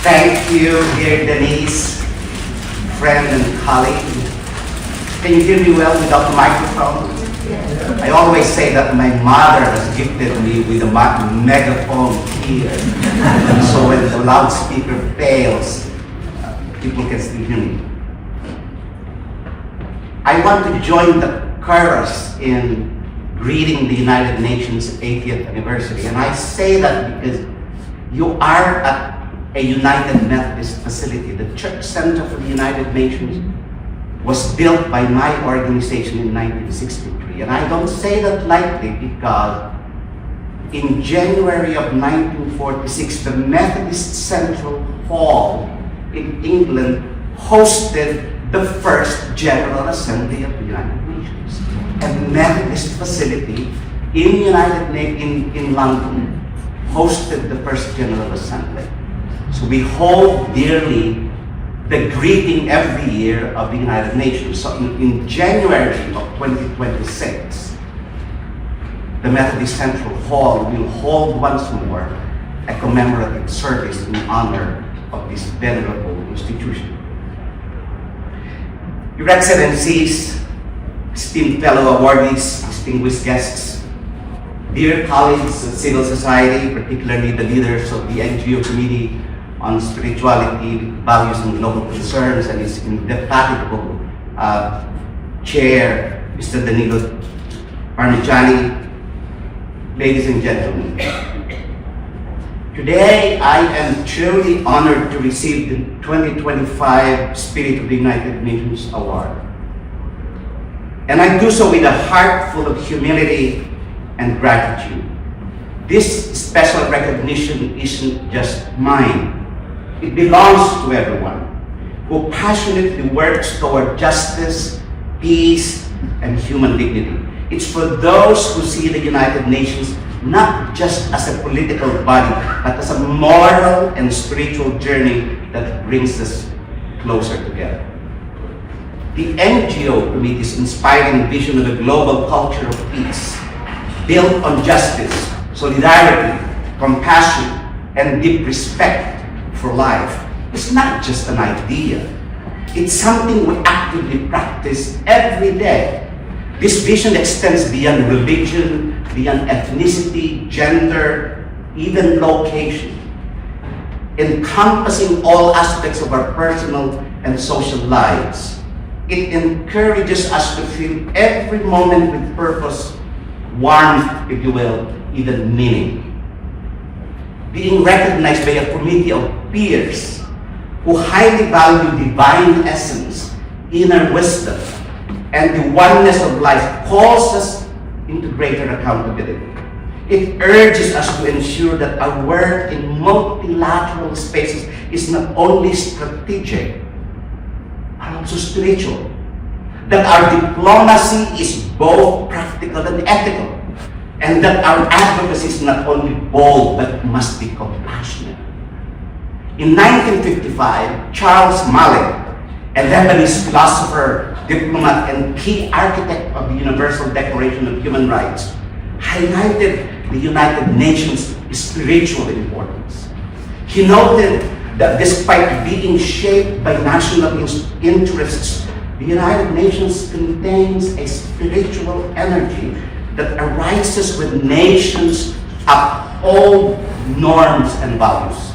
Thank you, dear Denise, friend and colleague. Can you hear me well without the microphone? I always say that my mother has gifted me with a megaphone here. And so when the loudspeaker fails, people can still hear me. I want to join the chorus in greeting the United Nations 80th anniversary. And I say that because you are at a United Methodist facility. The Church Center for the United Nations was built by my organization in 1963. And I don't say that lightly because in January of 1946, the Methodist Central Hall in England hosted the first General Assembly of the United Nations. A Methodist facility in London hosted the first General Assembly. So we hold dearly the greeting every year of the United Nations. So in January of 2026, the Methodist Central Hall will hold once more a commemorative service in honor of this venerable institution. Your Excellencies, esteemed fellow awardees, distinguished guests, dear colleagues of civil society, particularly the leaders of the NGO Committee on Spirituality, Values and Global Concerns, and its indefatigable chair, Mr. Danilo Parmigiani, ladies and gentlemen. Today, I am truly honored to receive the 2025 Spirit of the United Nations Award. And I do so with a heart full of humility and gratitude. this special recognition isn't just mine. It belongs to everyone who passionately works toward justice, peace, and human dignity. It's for those who see the United Nations not just as a political body, but as a moral and spiritual journey that brings us closer together. The NGO Committee's inspiring vision of a global culture of peace, built on justice, solidarity, compassion, and deep respect for life, is not just an idea. It's something we actively practice every day. This vision extends beyond religion, beyond ethnicity, gender, even location, encompassing all aspects of our personal and social lives. It encourages us to fill every moment with purpose, warmth, if you will, even meaning. Being recognized by a committee of peers who highly value divine essence, inner wisdom, and the oneness of life calls us into greater accountability. It urges us to ensure that our work in multilateral spaces is not only strategic, but also spiritual. That our diplomacy is both practical and ethical. And that our advocacy is not only bold, but must be compassionate. In 1955, Charles Malik, a Lebanese philosopher, diplomat, and key architect of the Universal Declaration of Human Rights, highlighted the United Nations' spiritual importance. He noted that despite being shaped by national interests, the United Nations contains a spiritual energy that arises with nations uphold norms and values.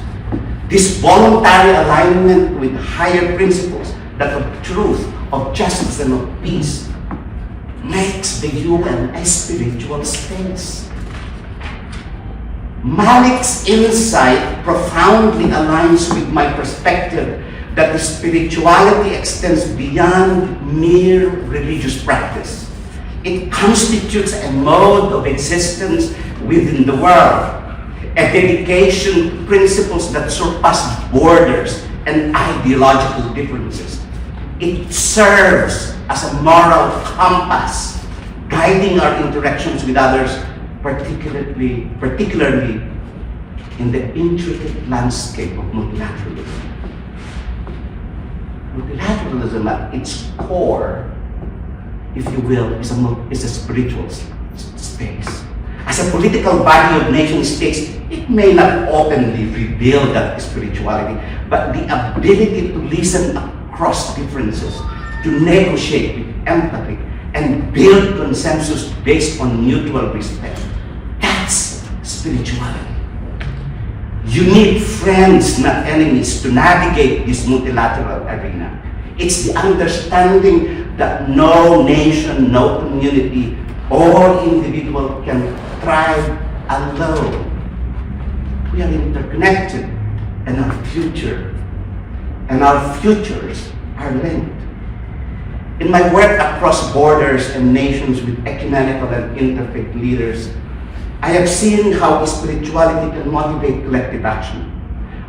This voluntary alignment with higher principles, that of truth, of justice, and of peace, makes the UN a spiritual space. Malik's insight profoundly aligns with my perspective that the spirituality extends beyond mere religious practice. It constitutes a mode of existence within the world, a dedication to principles that surpass borders and ideological differences. It serves as a moral compass, guiding our interactions with others, particularly in the intricate landscape of multilateralism. Multilateralism at its core, if you will, is a spiritual space. As a political body of nation states, it may not openly reveal that spirituality, but the ability to listen across differences, to negotiate with empathy, and build consensus based on mutual respect. That's spirituality. You need friends, not enemies, to navigate this multilateral arena. It's the understanding that no nation, no community, or individual can thrive alone. We are interconnected, and our futures are linked. In my work across borders and nations with ecumenical and interfaith leaders, I have seen how spirituality can motivate collective action.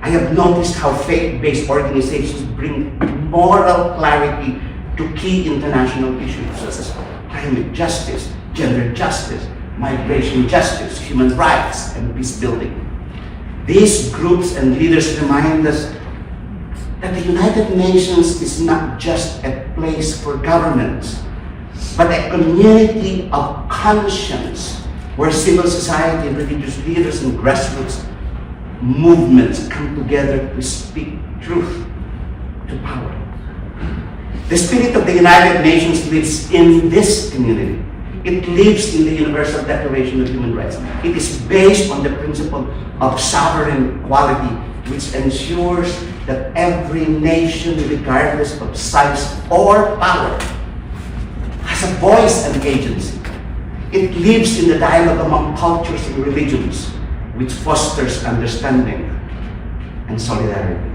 I have noticed how faith-based organizations bring moral clarity to key international issues such as climate justice, gender justice, migration justice, human rights, and peace building. These groups and leaders remind us that the United Nations is not just a place for governments, but a community of conscience where civil society, religious leaders, and grassroots movements come together to speak truth to power. The spirit of the United Nations lives in this community. It lives in the Universal Declaration of Human Rights. It is based on the principle of sovereign equality, which ensures that every nation, regardless of size or power, has a voice and agency. It lives in the dialogue among cultures and religions, which fosters understanding and solidarity.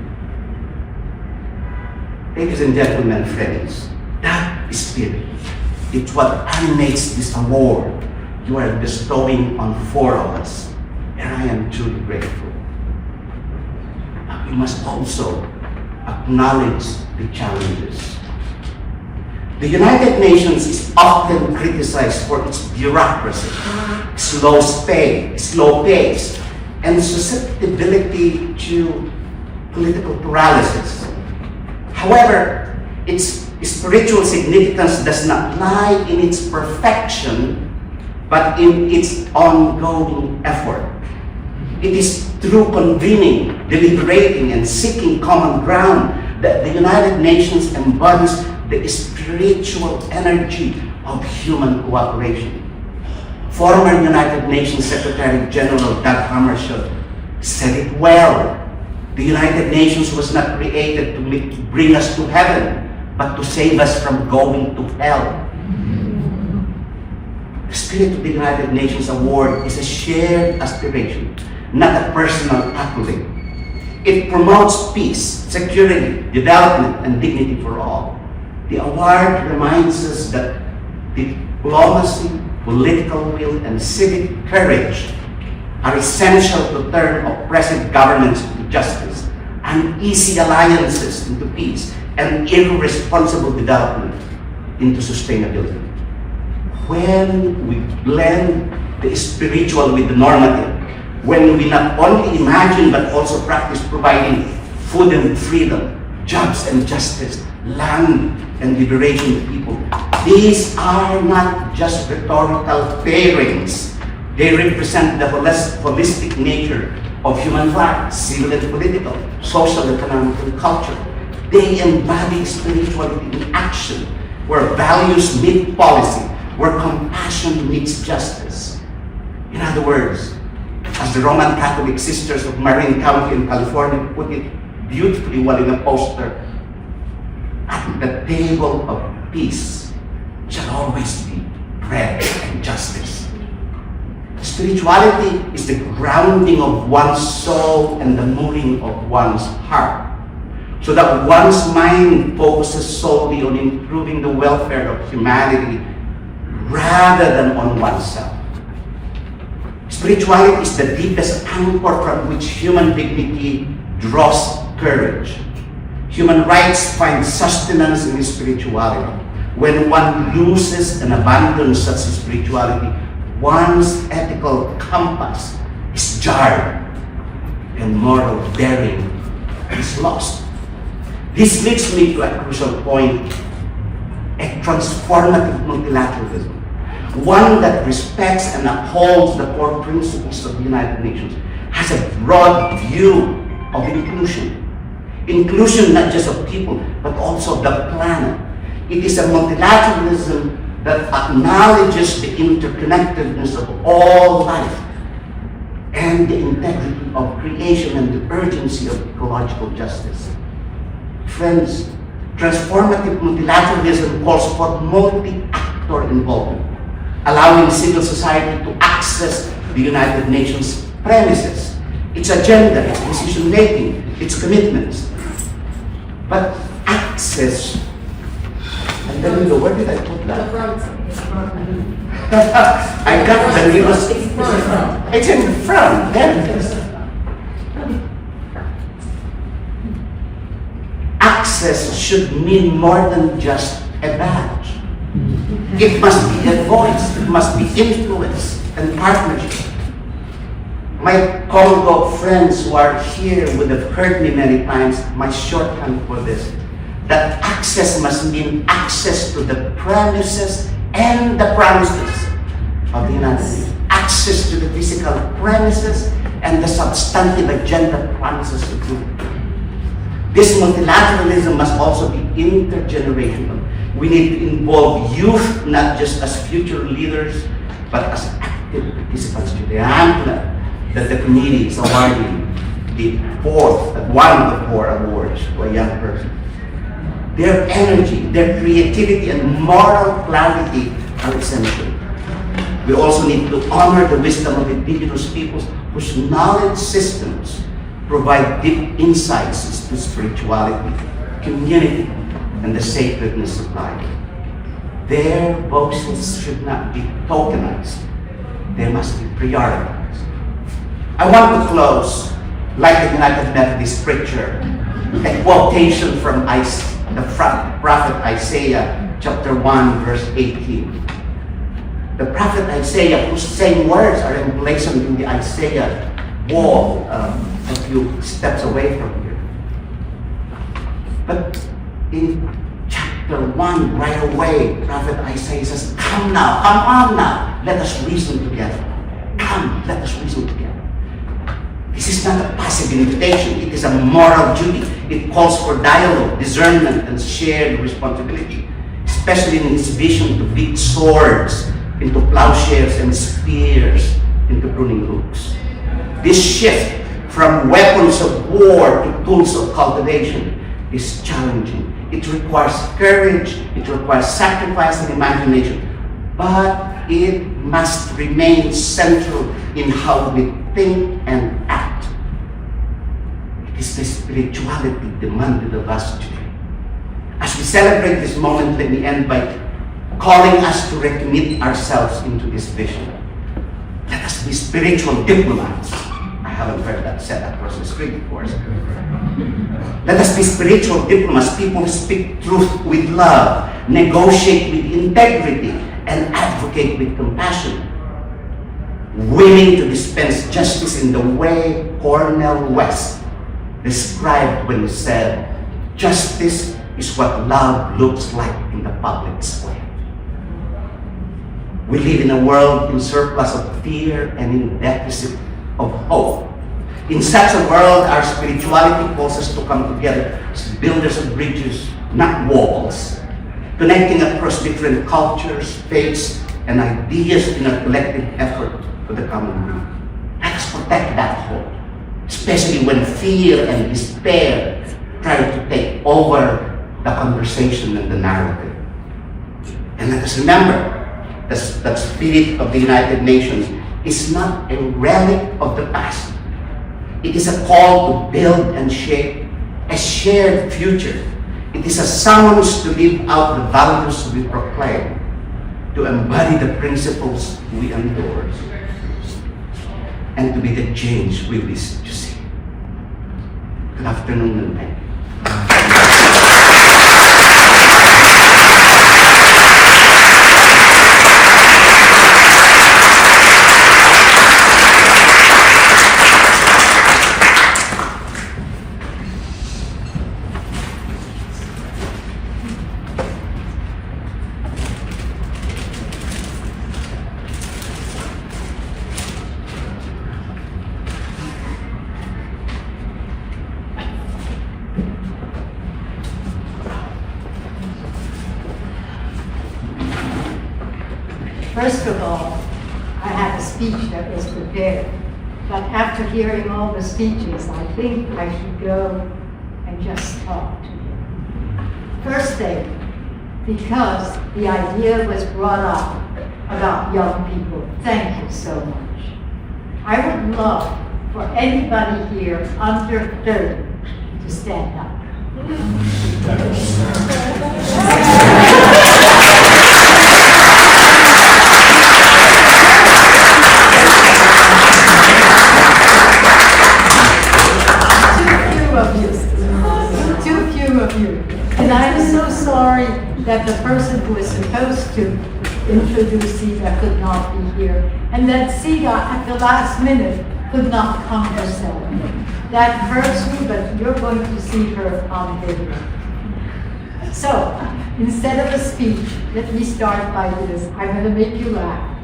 Ladies and gentlemen, friends, that spirit, it's what animates this award you are bestowing on four of us. and I am truly grateful. But we must also acknowledge the challenges. The United Nations is often criticized for its bureaucracy, slow pace, and susceptibility to political paralysis. However, its spiritual significance does not lie in its perfection, but in its ongoing effort. It is through convening, deliberating, and seeking common ground that the United Nations embodies the spiritual energy of human cooperation. Former United Nations Secretary General Dag Hammarskjöld said it well. The United Nations was not created to bring us to heaven, but to save us from going to hell. The spirit of the United Nations Award is a shared aspiration, not a personal accolade. It promotes peace, security, development, and dignity for all. The award reminds us that diplomacy, political will, and civic courage are essential to turn oppressive governments to justice, uneasy alliances into peace, and irresponsible development into sustainability. When we blend the spiritual with the normative, when we not only imagine but also practice providing food and freedom, jobs and justice, land and liberation to people, these are not just rhetorical pairings. They represent the holistic nature of human life, civil and political, social, economic, and cultural. They embody spirituality in action, where values meet policy, where compassion meets justice. In other words, as the Roman Catholic Sisters of Marin County in California put it beautifully while in a poster, at the table of peace shall always be bread and justice. Spirituality is the grounding of one's soul and the mooring of one's heart, so that one's mind focuses solely on improving the welfare of humanity rather than on oneself. Spirituality is the deepest anchor from which human dignity draws courage. Human rights find sustenance in spirituality. When one loses and abandons such spirituality, one's ethical compass is jarred and moral bearing is lost. This leads me to a crucial point: a transformative multilateralism, one that respects and upholds the core principles of the United Nations, has a broad view of inclusion. Inclusion not just of people, but also of the planet. It is a multilateralism that acknowledges the interconnectedness of all life and the integrity of creation and the urgency of ecological justice. Friends, transformative multilateralism calls for multi-actor involvement, allowing civil society to access the United Nations premises, its agenda, its decision-making, its commitments. But access, and then where did I put that? I got the little, it's in front, there it is. Access should mean more than just a badge. It must be a voice, it must be influence and partnership. My Congo friends who are here would have heard me many times, my shorthand for this, that access must mean access to the premises and the promises of the United States. Access to the physical premises and the substantive agenda promises of the group. This multilateralism must also be intergenerational. We need to involve youth not just as future leaders, but as active participants to the amplitude that the committee is awarding one of the four awards to a young person. Their energy, their creativity, and moral clarity are essential. We also need to honor the wisdom of indigenous peoples whose knowledge systems provide deep insights into spirituality, community, and the sacredness of life. Their voices should not be tokenized. They must be prioritized. I want to close, like the United Methodist preacher, a quotation from the prophet Isaiah, chapter 1, verse 18. The prophet Isaiah, whose same words are emblazoned in the Isaiah wall a few steps away from here. But in chapter 1, right away, prophet Isaiah says, come now, come on now, let us reason together. Come, let us reason together. This is not a passive invitation, it is a moral duty. It calls for dialogue, discernment, and shared responsibility, especially in his vision to beat swords into plowshares and spears into pruning hooks. This shift from weapons of war to tools of cultivation is challenging. It requires courage, it requires sacrifice and imagination, but it must remain central in how we think and act. It is the spirituality demanded of us today. As we celebrate this moment, let me end by calling us to recommit ourselves into this vision. Let us be spiritual diplomats. I haven't heard that said across the street before. Let us be spiritual diplomats, people who speak truth with love, negotiate with integrity, and advocate with compassion. Willing to dispense justice in the way Cornel West described when he said, justice is what love looks like in the public square. We live in a world in surplus of fear and in deficit of hope. In such a world, our spirituality calls us to come together as builders of bridges, not walls, connecting across different cultures, faiths, and ideas in a collective effort for the common good. Let us protect that hope, especially when fear and despair try to take over the conversation and the narrative. And let us remember, the spirit of the United Nations is not a relic of the past. It is a call to build and shape a shared future. It is a summons to live out the values we proclaim, to embody the principles we endorse, and to be the change we wish to see. Good afternoon and thank you. First of all, I had a speech that was prepared, but after hearing all the speeches, I think I should go and just talk to you. First thing, because the idea was brought up about young people. Thank you so much. I would love for anybody here under 30 to stand up. Too few of you. And I'm so sorry that the person who is supposed to introduce Sita could not be here, and that Sita at the last minute could not come herself. That hurts me, but you're going to see her on video. So, instead of a speech, let me start by this. I'm going to make you laugh.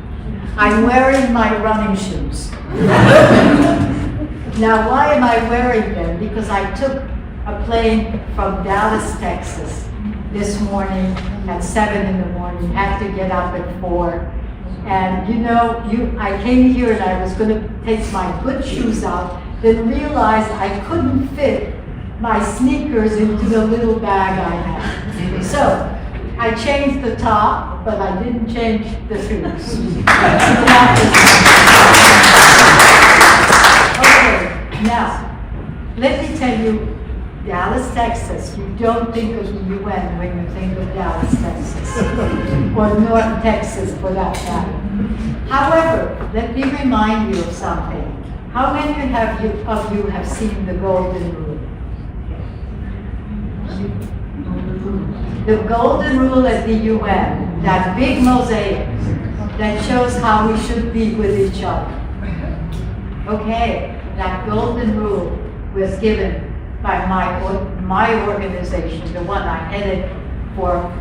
I'm wearing my running shoes. Now, why am I wearing them? Because I took a plane from Dallas, Texas this morning at 7 in the morning, had to get up at 4. And you know, I came here and I was going to take my good shoes out, then realized I couldn't fit my sneakers into the little bag I had. So, I changed the top, but I didn't change the shoes. Okay, now, let me tell you, Dallas, Texas, you don't think of the UN when you think of Dallas, Texas, or North Texas for that matter. However, let me remind you of something. How many of you have seen the Golden Rule? The Golden Rule at the UN, that big mosaic that shows how we should be with each other. Okay, that Golden Rule was given by my organization, the one I headed for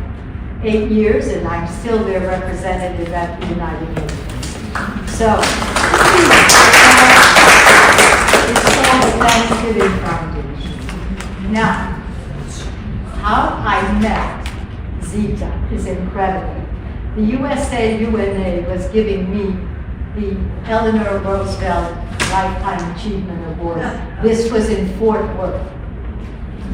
8 years, and I'm still their representative at the United Nations. So, it's called the Thanksgiving Foundation. Now, how I met Zita is incredible. The UNA was giving me the Eleanor Roosevelt Lifetime Achievement Award. This was in Fort Worth,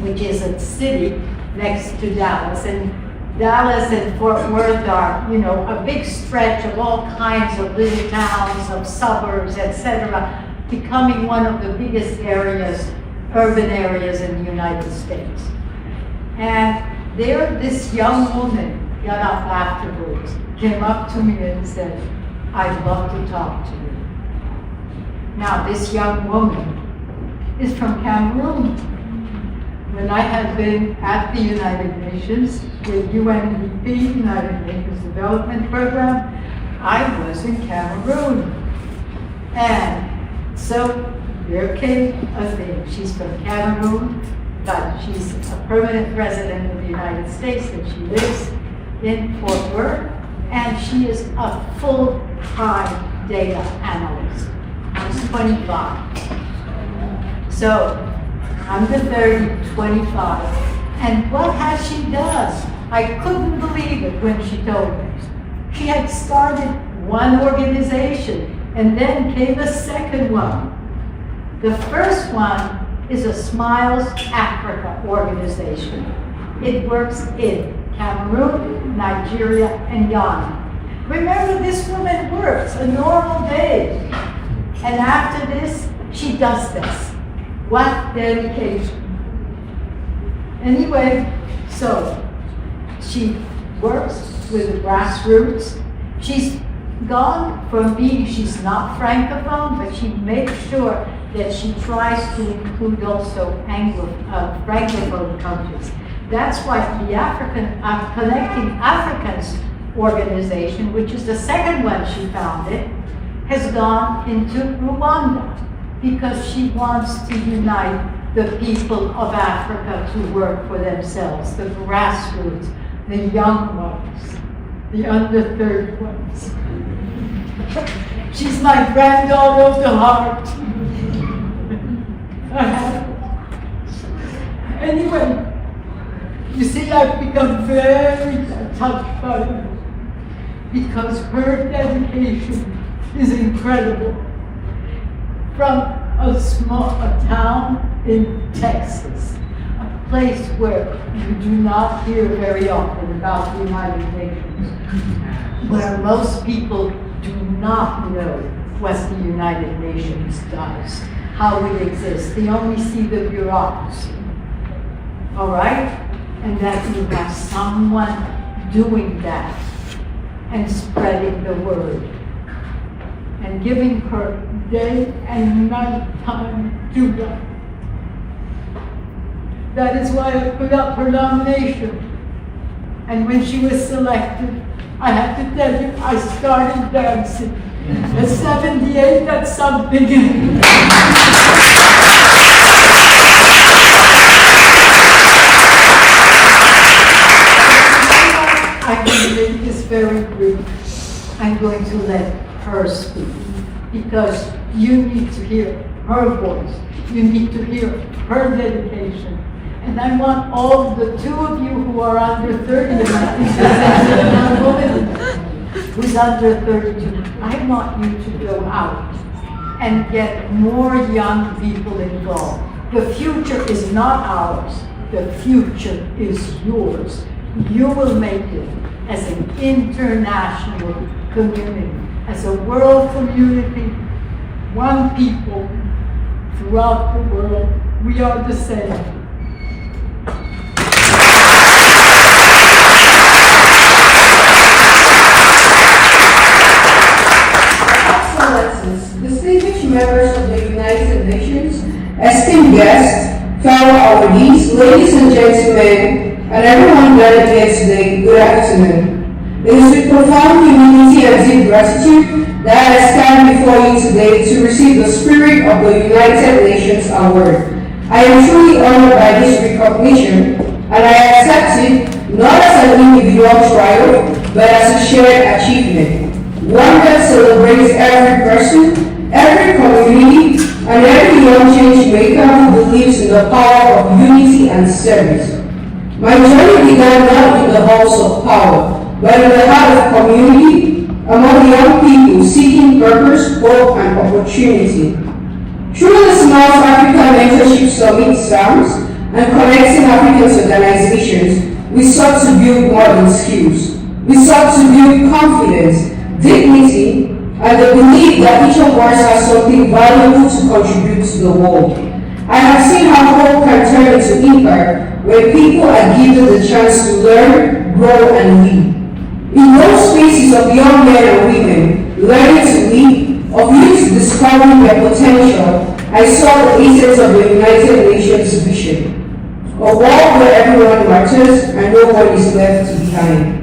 which is a city next to Dallas. And Dallas and Fort Worth are, a big stretch of all kinds of little towns, of suburbs, etc., becoming one of the biggest areas, urban areas in the United States. And there, this young woman got up afterwards, came up to me and said, "I'd love to talk to you." Now, this young woman is from Cameroon. When I had been at the United Nations with UNDP, United Nations Development Program, I was in Cameroon. And so there came a thing. She's from Cameroon, but she's a permanent resident of the United States, and she lives in Fort Worth, and she is a full-time data analyst. She's 25. So, under 30, 25. And what has she done? I couldn't believe it when she told me. She had started one organization, and then came a second one. The first one is a Smiles Africa organization. It works in Cameroon, Nigeria, and Ghana. Remember, this woman works a normal day. And after this, she does this. What dedication. Anyway, so she works with the grassroots. She's gone from being, she's not Francophone, but she makes sure that she tries to include also Francophone countries. That's why the Connecting Africans organization, which is the second one she founded, has gone into Rwanda, because she wants to unite the people of Africa to work for themselves, the grassroots, the young ones, the under 30 ones. She's my granddaughter of the heart. Anyway, you see, I've become very touched by her, because her dedication is incredible. From a town in Texas, a place where you do not hear very often about the United Nations, where most people do not know what the United Nations does, how it exists. They only see the bureaucracy, all right? And that you have someone doing that and spreading the word and giving her day and night time to God. That is why I put up her nomination. And when she was selected, I have to tell you, I started dancing. At 78, that's something. I can make this very brief. I'm going to let her speak, because you need to hear her voice. You need to hear her dedication. And I want all the two of you who are under 30, and I think there's another woman who's under 32, I want you to go out and get more young people involved. The future is not ours. The future is yours. You will make it as an international community, as a world community, one people throughout the world. We are the same. Excellencies, distinguished members of the esteemed guests, fellow honorees, ladies and gentlemen, and everyone gathered here today, good afternoon. It is with profound humility and deep gratitude that I stand before you today to receive the Spirit of the United Nations Award. I am truly honored by this recognition, and I accept it not as an individual triumph, but as a shared achievement, one that celebrates every person, every community, and every young change maker who believes in the power of unity and service. My journey began not in the halls of power, but in the heart of community, among young people seeking purpose, hope, and opportunity. Through the Smile Africa Mentorship Summit SAMS and connecting African organizations, we sought to build more than skills. We sought to build confidence, dignity, and the belief that each of us has something valuable to contribute to the world. I have seen how hope can turn into impact when people are given the chance to learn, grow, and lead. In those spaces of young men and women learning to lead, of youth discovering their potential, I saw the essence of the United Nations vision. A world where everyone matters and no one is left behind.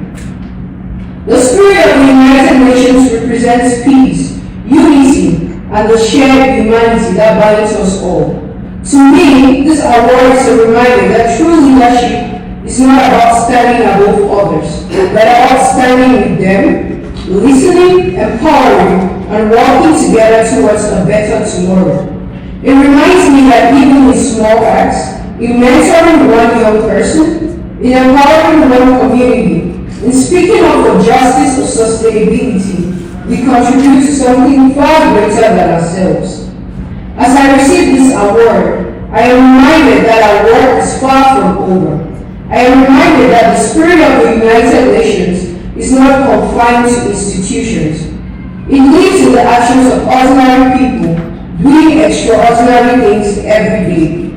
The spirit of the United Nations represents peace, unity, and the shared humanity that binds us all. To me, this award is a reminder that true leadership is not about standing above others, but about standing with them, listening, empowering, and working together towards a better tomorrow. It reminds me that even in small acts, in mentoring one young person, in empowering one community, in speaking of the justice of sustainability, we contribute to something far greater than ourselves. As I receive this award, I am reminded that our work is far from over. I am reminded that the spirit of the United Nations is not confined to institutions. It lives in the actions of ordinary people doing extraordinary things every day.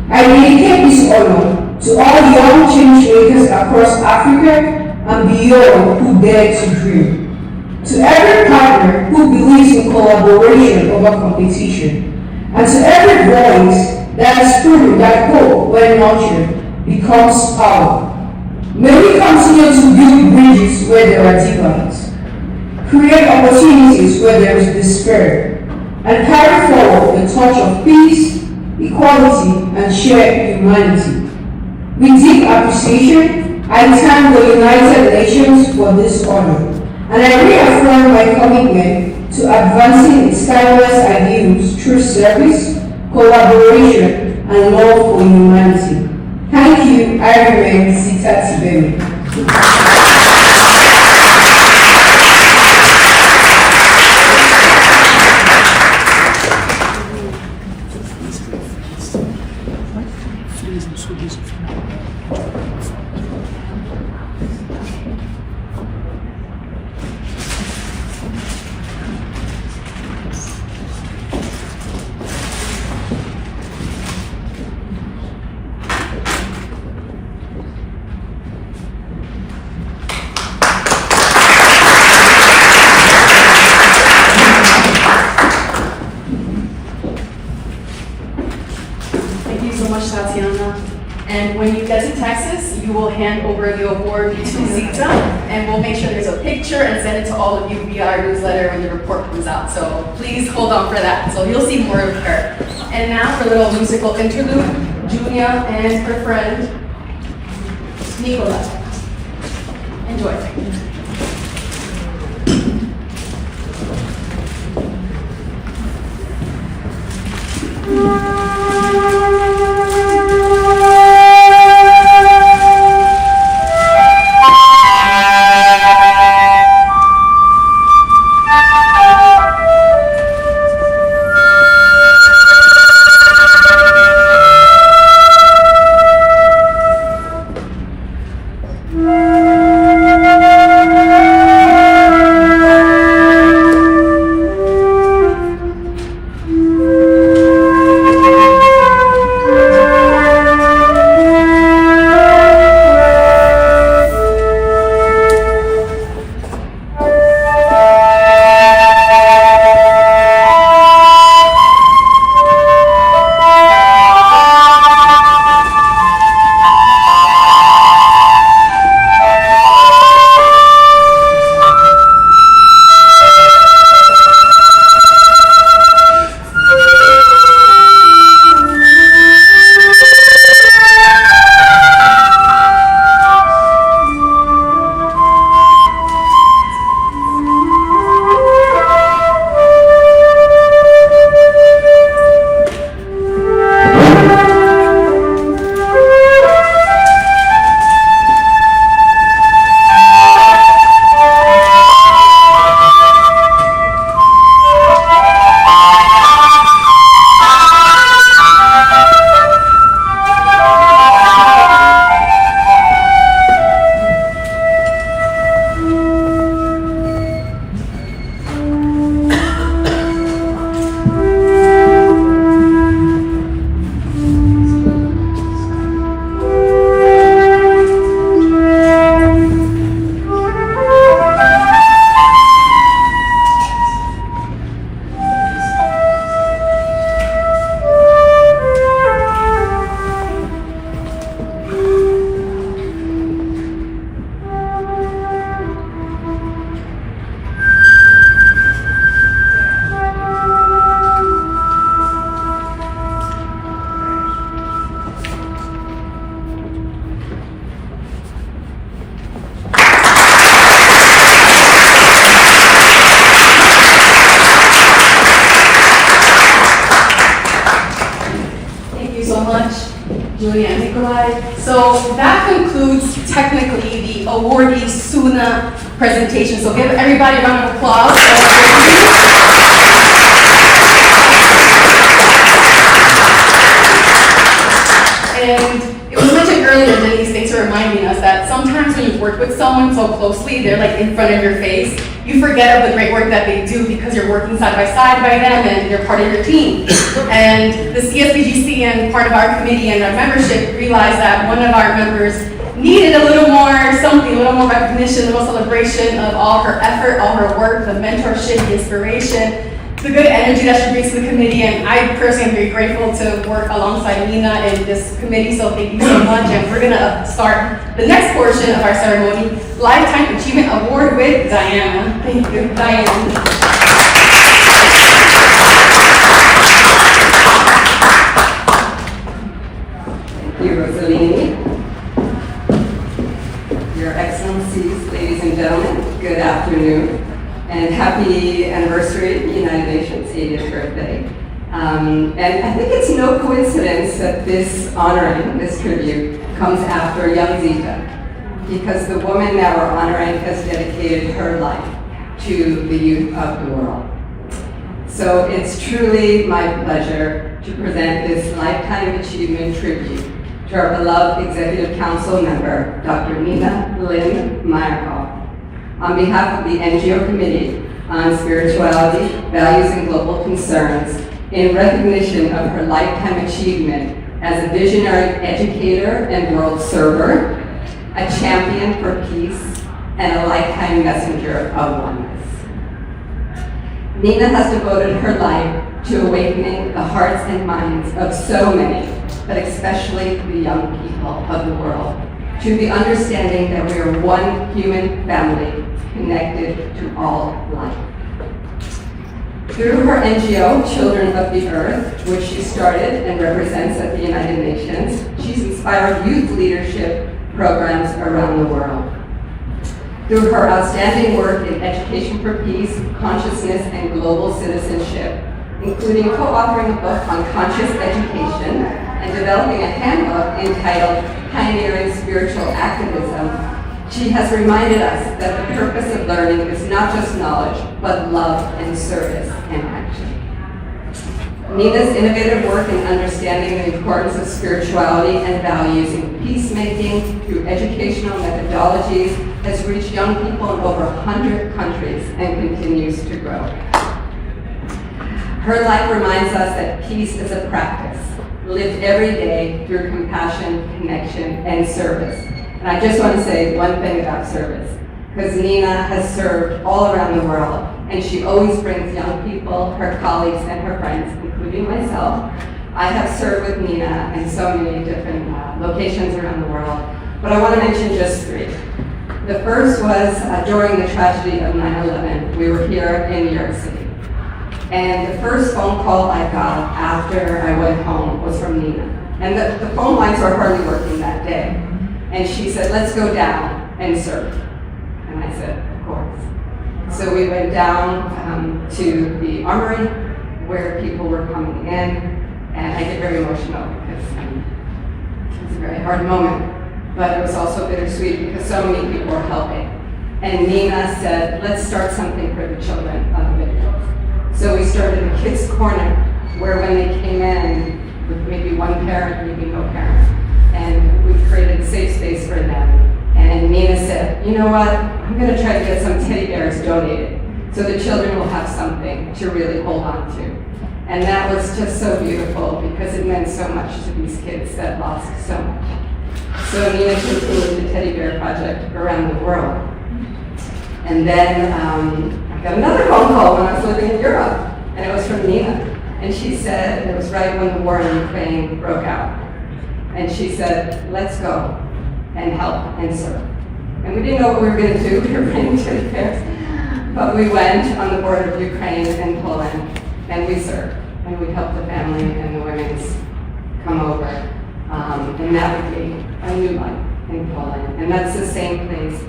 I dedicate this honor to all young change makers across Africa and beyond who dare to dream. To every partner who believes in collaboration over competition. And to every voice that has proven that hope, when nurtured, becomes power. May we continue to build bridges where there are divides, create opportunities where there is despair, and carry forward the torch of peace, equality, and shared humanity. With deep appreciation, I thank the United Nations for this honor, and I reaffirm my commitment to advancing its timeless ideals through service, collaboration, and love for humanity. Thank you, I remain Sita Tibemi. And when you get to Texas, you will hand over the award to Zita, and we'll make sure there's a picture and send it to all of you via our newsletter when the report comes out. So please hold on for that. So you'll see more of her. And now for a little musical interlude, Julia and her friend, Nicola. Enjoy. so much, Julia and Nikolai. So that concludes technically the awardee SUNA presentation. So give everybody a round of applause. And it was mentioned earlier, Denise, thanks for reminding us that sometimes when you work with someone so closely, they're like in front of your face, you forget of the great work that they do because you're working side by them and they're part of your team. And the CSVGC and part of our committee and our membership realized that one of our members needed a little more something, a little more recognition, a little celebration of all her effort, all her work, the mentorship, the inspiration, the good energy that she brings to the committee. And I personally am very grateful to work alongside Nina in this committee, so thank you so much. And we're gonna start the next portion of our ceremony, Lifetime Achievement Award with Diana. Thank you, Diana. Thank you, Rosalini. Your Excellencies, ladies and gentlemen, good afternoon, and happy anniversary of the United Nations 80th birthday. And I think it's no coincidence that this honoring, this tribute, comes after young Zita, because the woman that we're honoring has dedicated her life to the youth of the world. So it's truly my pleasure to present this Lifetime Achievement Tribute to our beloved Executive Council member, Dr. Nina Lynn Meyerhoff, on behalf of the NGO Committee on Spirituality, Values, and Global Concerns, in recognition of her lifetime achievement as a visionary educator and world server, a champion for peace, and a lifetime messenger of oneness. Nina has devoted her life to awakening the hearts and minds of so many, but especially the young people of the world, to the understanding that we are one human family connected to all life. Through her NGO, Children of the Earth, which she started and represents at the United Nations, she's inspired youth leadership programs around the world. Through her outstanding work in education for peace, consciousness, and global citizenship, including co-authoring a book on conscious education and developing a handbook entitled Pioneering Spiritual Activism, she has reminded us that the purpose of learning is not just knowledge, but love and service and action. Nina's innovative work in understanding the importance of spirituality and values in peacemaking through educational methodologies has reached young people in over 100 countries and continues to grow. Her life reminds us that peace is a practice, lived every day through compassion, connection, and service. And I just want to say one thing about service, because Nina has served all around the world, and she always brings young people, her colleagues, and her friends, including myself. I have served with Nina in so many different locations around the world, but I want to mention just three. The first was during the tragedy of 9/11. We were here in New York City. And the first phone call I got after I went home was from Nina. And the phone lines were hardly working that day. And she said, let's go down and serve. And I said, of course. So we went down to the armory where people were coming in. And I get very emotional because it's a very hard moment. But it was also bittersweet because so many people were helping. And Nina said, let's start something for the children of the victims. So we started a kids' corner where when they came in with maybe one parent, maybe no parent, and we created a safe space for them. And Nina said, you know what, I'm gonna try to get some teddy bears donated so the children will have something to really hold on to. And that was just so beautiful because it meant so much to these kids that lost so much. So Nina continued the Teddy Bear Project around the world. And then I got another phone call when I was living in Europe, and it was from Nina. And she said, it was right when the war in Ukraine broke out. And she said, let's go and help and serve. And we didn't know what we were going to do. We were bringing teddy bears. But we went on the border of Ukraine and Poland, and we served. And we helped the family and the women's come over and navigate a new life in Poland. And that's the same place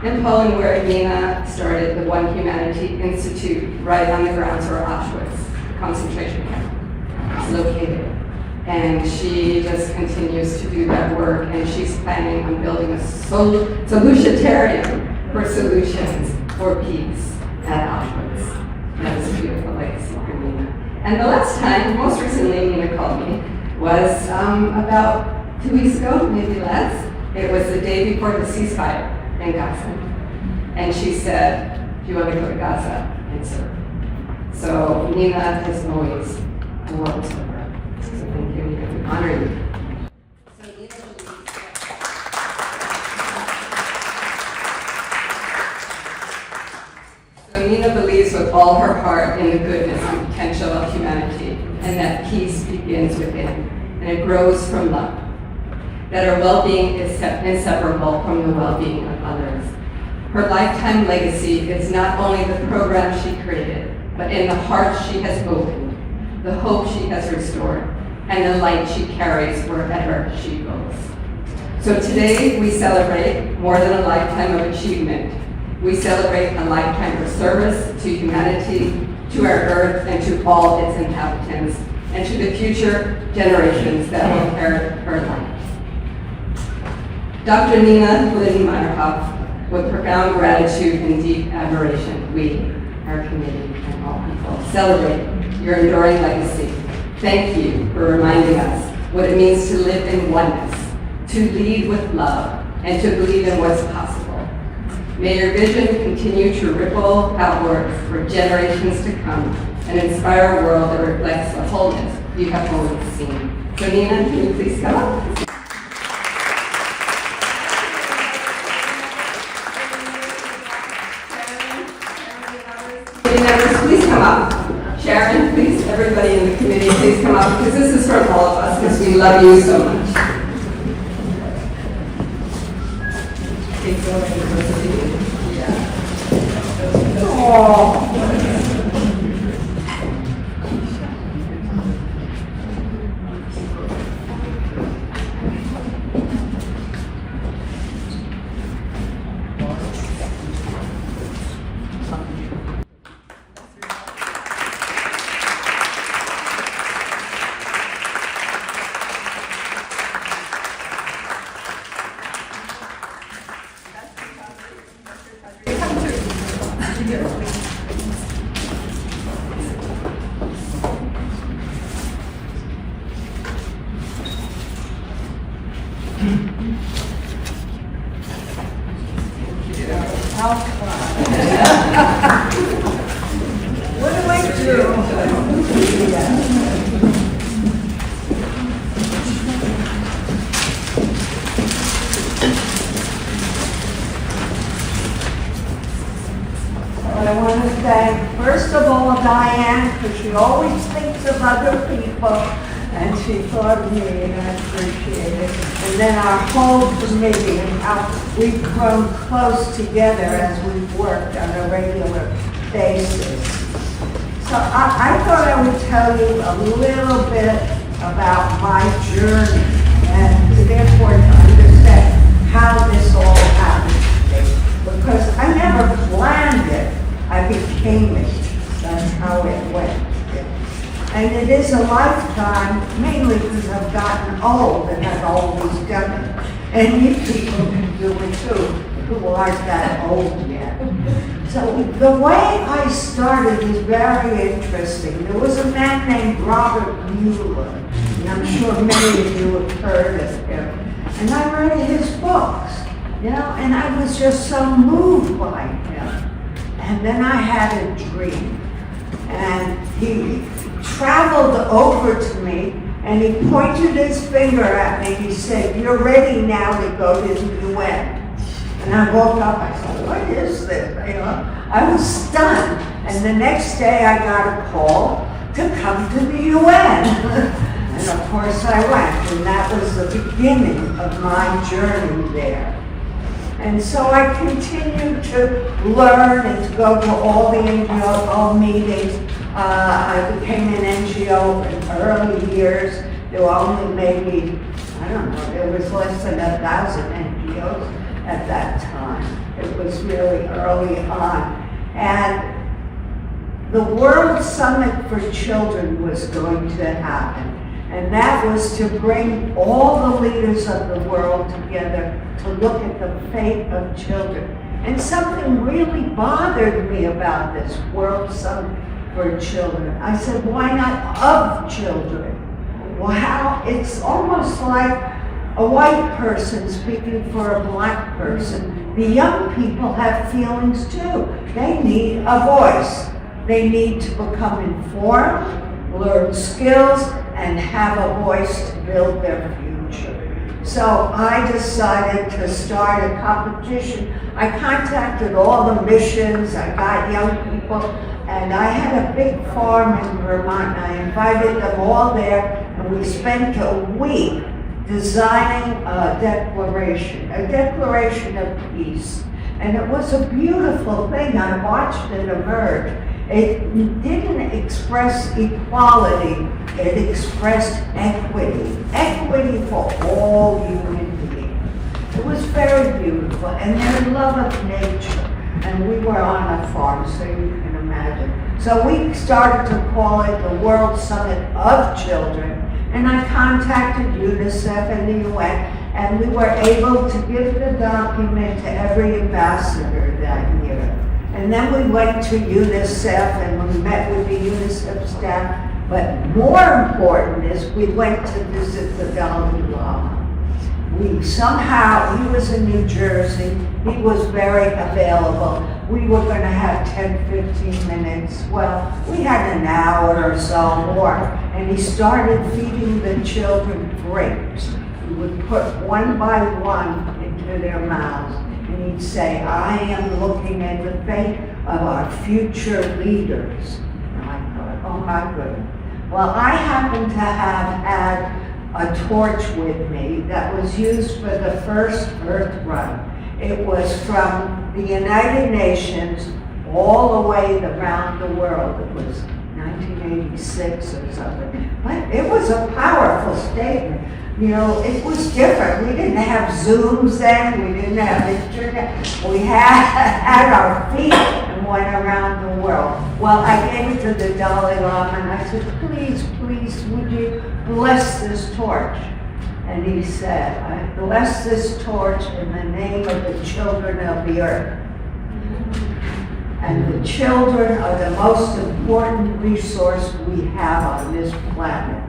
in Poland where Nina started the One Humanity Institute right on the grounds where Auschwitz concentration camp is located. And she just continues to do that work, and she's planning on building a solutionarium for solutions for peace at Auschwitz. That is a beautiful legacy for Nina. And the last time, most recently, Nina called me was about 2 weeks ago, maybe less. It was the day before the ceasefire in Gaza. And she said, do you want to go to Gaza and serve? So Nina is always a world server. So thank you, Nina, for honoring you. So Nina believes with all her heart in the goodness and potential of humanity, and that peace begins within, and it grows from love. That our well-being is inseparable from the well-being of others. Her lifetime legacy is not only the program she created, but in the heart she has opened, the hope she has restored, and the light she carries wherever she goes. So today we celebrate more than a lifetime of achievement. We celebrate a lifetime of service to humanity, to our earth, and to all its inhabitants, and to the future generations that will inherit her life. Dr. Nina Lynn Meyerhoff, with profound gratitude and deep admiration, we, our committee, and all people, celebrate your enduring legacy. Thank you for reminding us what it means to live in oneness, to lead with love, and to believe in what's possible. May your vision continue to ripple outward for generations to come and inspire a world that reflects the wholeness you have always seen. So Nina, can you please come up? Members, please come up. Sharon, please, everybody in the committee, please come up, because this is from all of us, because we love you so much. What do I do? Well, I want to thank, first of all, Diane, because she always thinks of other people, and she thought of me, and I appreciate it. And then our whole committee, and how we've grown close together as we've worked on a regular basis. So I thought I would tell you a little bit about my journey, and therefore to understand how this all happened to me. Because I never planned it, I became it. That's how it went. And it is a lifetime, mainly because I've gotten old and I've always done it. And you people can do it too, who aren't that old yet. So the way I started is very interesting. There was a man named Robert Mueller, and I'm sure many of you have heard of him. And I read his books, you know, and I was just so moved by him. And then I had a dream, and he traveled over to me, and he pointed his finger at me. He said, "You're ready now to go to the UN." And I woke up, I said, "What is this?" You know, I was stunned. And the next day I got a call to come to the UN. And of course I went, and that was the beginning of my journey there. And so I continued to learn and to go to all the NGO meetings. I became an NGO in early years. There were only maybe, I don't know, there was less than 1,000 NGOs at that time. It was really early on. And the World Summit for Children was going to happen. And that was to bring all the leaders of the world together to look at the fate of children. And something really bothered me about this World Summit for Children. I said, why not of children? Wow, it's almost like a white person speaking for a black person. The young people have feelings too. They need a voice. They need to become informed, learn skills, and have a voice to build their future. So I decided to start a competition. I contacted all the missions, I got young people, and I had a big farm in Vermont. I invited them all there, and we spent a week designing a declaration of peace. And it was a beautiful thing. I watched it emerge. It didn't express equality, it expressed equity. Equity for all human beings. It was very beautiful, and their love of nature. And we were on a farm, so you can imagine. So we started to call it the World Summit of Children, and I contacted UNICEF and the UN, and we were able to give the document to every ambassador that year. And then we went to UNICEF and we met with the UNICEF staff. But more important is we went to visit the Dalai Lama. He was in New Jersey. He was very available. We were going to have 10, 15 minutes. Well, we had an hour or so more. And he started feeding the children grapes. He would put one by one into their mouths. And he'd say, I am looking at the fate of our future leaders. And I thought, oh my goodness. Well, I happen to have had a torch with me that was used for the first Earth Run. It was from the United Nations all the way around the world. It was 1986 or something. But it was a powerful statement. You know, it was different. We didn't have Zooms then. We didn't have internet. We had our feet and went around the world. Well, I gave it to the Dalai Lama and I said, please, please, would you bless this torch? And he said, I bless this torch in the name of the children of the earth. And the children are the most important resource we have on this planet.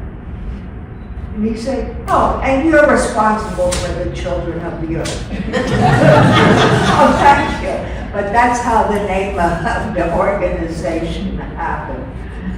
And he said, oh, and you're responsible for the children of the earth. Oh, thank you. But that's how the name of the organization happened.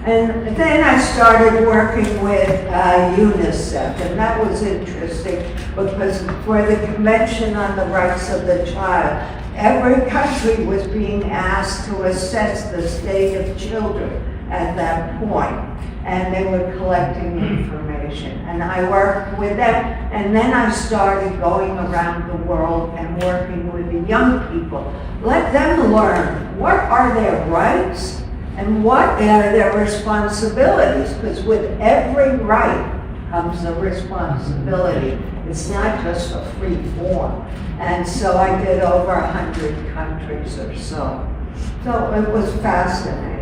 And then I started working with UNICEF, and that was interesting because for the Convention on the Rights of the Child, every country was being asked to assess the state of children at that point. And they were collecting information. And I worked with them, and then I started going around the world and working with the young people. Let them learn what are their rights and what are their responsibilities, because with every right comes a responsibility. It's not just a free form. And so I did over 100 countries or so. So it was fascinating.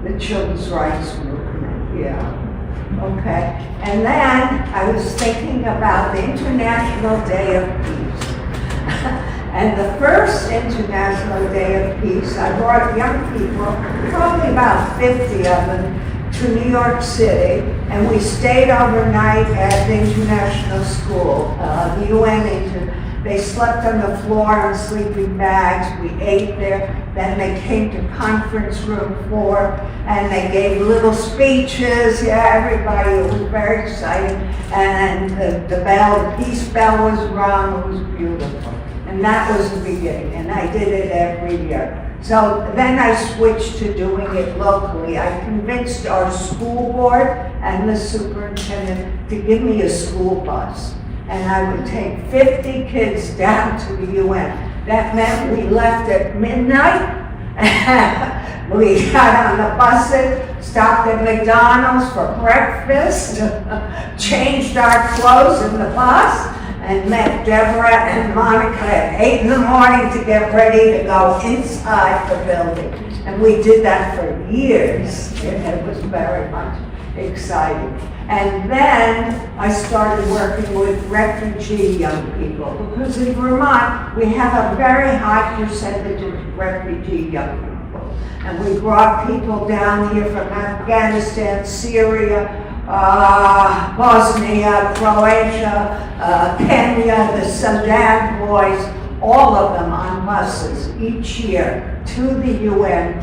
The children's rights movement, yeah. Okay. And then I was thinking about the International Day of Peace. And the first International Day of Peace, I brought young people, probably about 50 of them, to New York City, and we stayed overnight at the International School, the UN. They slept on the floor in sleeping bags. We ate there. Then they came to conference room 4, and they gave little speeches. Yeah, everybody, it was very exciting. And the bell, the peace bell was rung. It was beautiful. And that was the beginning, and I did it every year. So then I switched to doing it locally. I convinced our school board and the superintendent to give me a school bus. And I would take 50 kids down to the UN. That meant we left at midnight. We got on the buses, stopped at McDonald's for breakfast, changed our clothes in the bus, and met Deborah and Monica at 8 in the morning to get ready to go inside the building. And we did that for years. It was very much exciting. And then I started working with refugee young people, because in Vermont, we have a very high percentage of refugee young people. And we brought people down here from Afghanistan, Syria, Bosnia, Croatia, Kenya, the Sudan boys, all of them on buses each year to the UN,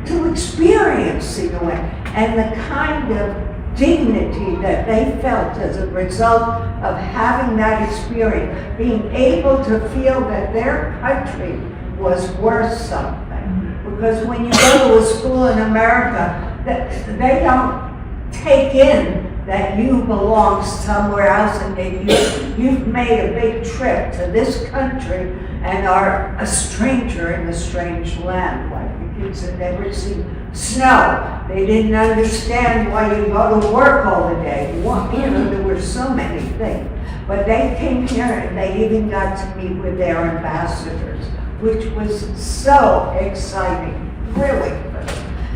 to experience the UN, and the kind of dignity that they felt as a result of having that experience, being able to feel that their country was worth something. Because when you go to a school in America, they don't take in that you belong somewhere else, and that you've made a big trip to this country and are a stranger in a strange land. Like the kids had never seen snow. They didn't understand why you go to work all the day. There were so many things. But they came here and they even got to meet with their ambassadors, which was so exciting, really good.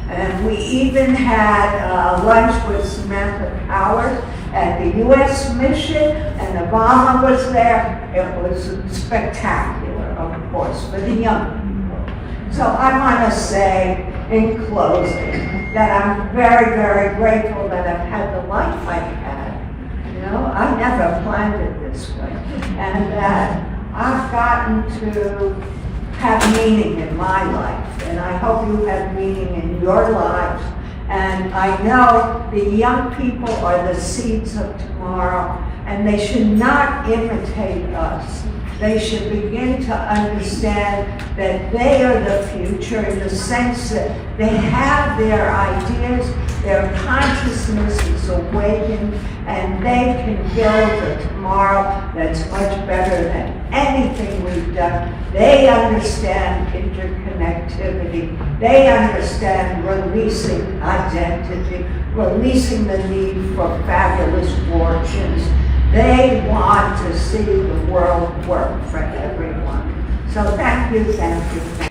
And we even had lunch with Samantha Powers at the U.S. mission, and Obama was there. It was spectacular, of course, for the young people. So I want to say, in closing, that I'm very, very grateful that I've had the life I've had. You know, I never planned it this way. And that I've gotten to have meaning in my life. And I hope you have meaning in your lives. And I know the young people are the seeds of tomorrow, and they should not imitate us. They should begin to understand that they are the future, in the sense that they have their ideas, their consciousness is awakened, and they can build a tomorrow that's much better than anything we've done. They understand interconnectivity. They understand releasing identity, releasing the need for fabulous fortunes. They want to see the world work for everyone. So thank you, thank you, thank you.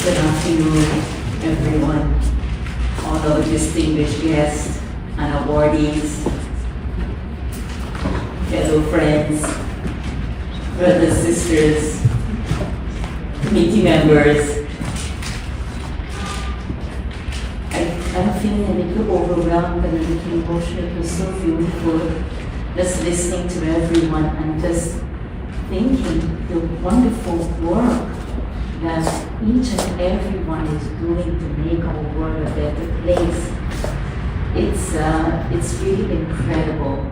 Good afternoon, everyone, all our distinguished guests and awardees, fellow friends, brothers, sisters, committee members. I'm feeling a little overwhelmed and a little emotional. It was so beautiful just listening to everyone and just thinking the wonderful work that each and everyone is doing to make our world a better place. It's really incredible.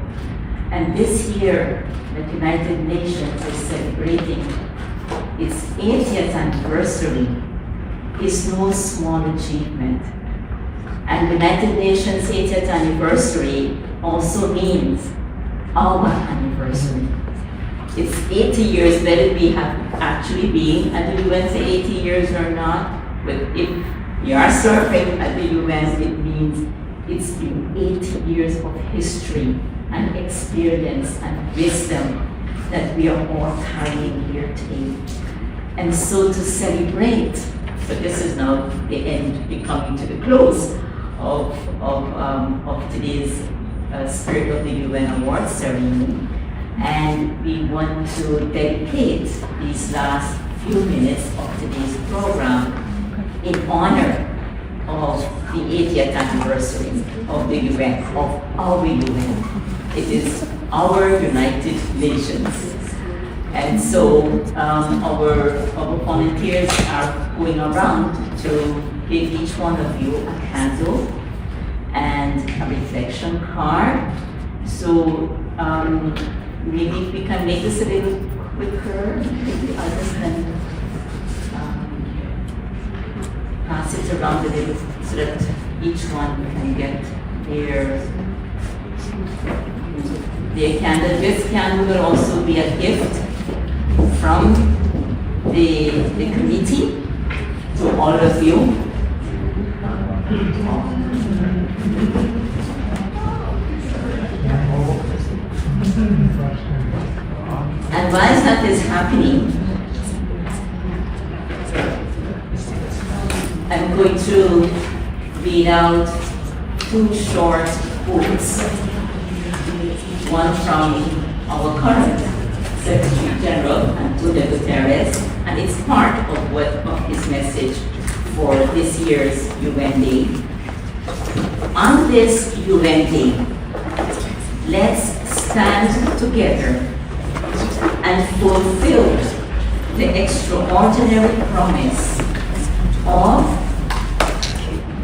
And this year, the United Nations is celebrating its 80th anniversary. Is no small achievement. And the United Nations 80th anniversary also means our anniversary. It's 80 years, whether we have actually been at the UN for 80 years or not, but if you are serving at the UN, it means it's been 80 years of history and experience and wisdom that we are all carrying here today. And so to celebrate, so this is now the end, we're coming to the close of today's Spirit of the UN Awards ceremony. And we want to dedicate these last few minutes of today's program in honor of the 80th anniversary of the UN, of our UN. It is our United Nations. And so our volunteers are going around to give each one of you a candle and a reflection card. So maybe if we can make this a little quicker, maybe others can pass it around a little so that each one can get their candle. This candle will also be a gift from the committee to all of you. And whilst that is happening, I'm going to read out 2 short quotes. One from our current Secretary General, Antonio Guterres, and it's part of his message for this year's UN Day. On this UN Day, let's stand together and fulfill the extraordinary promise of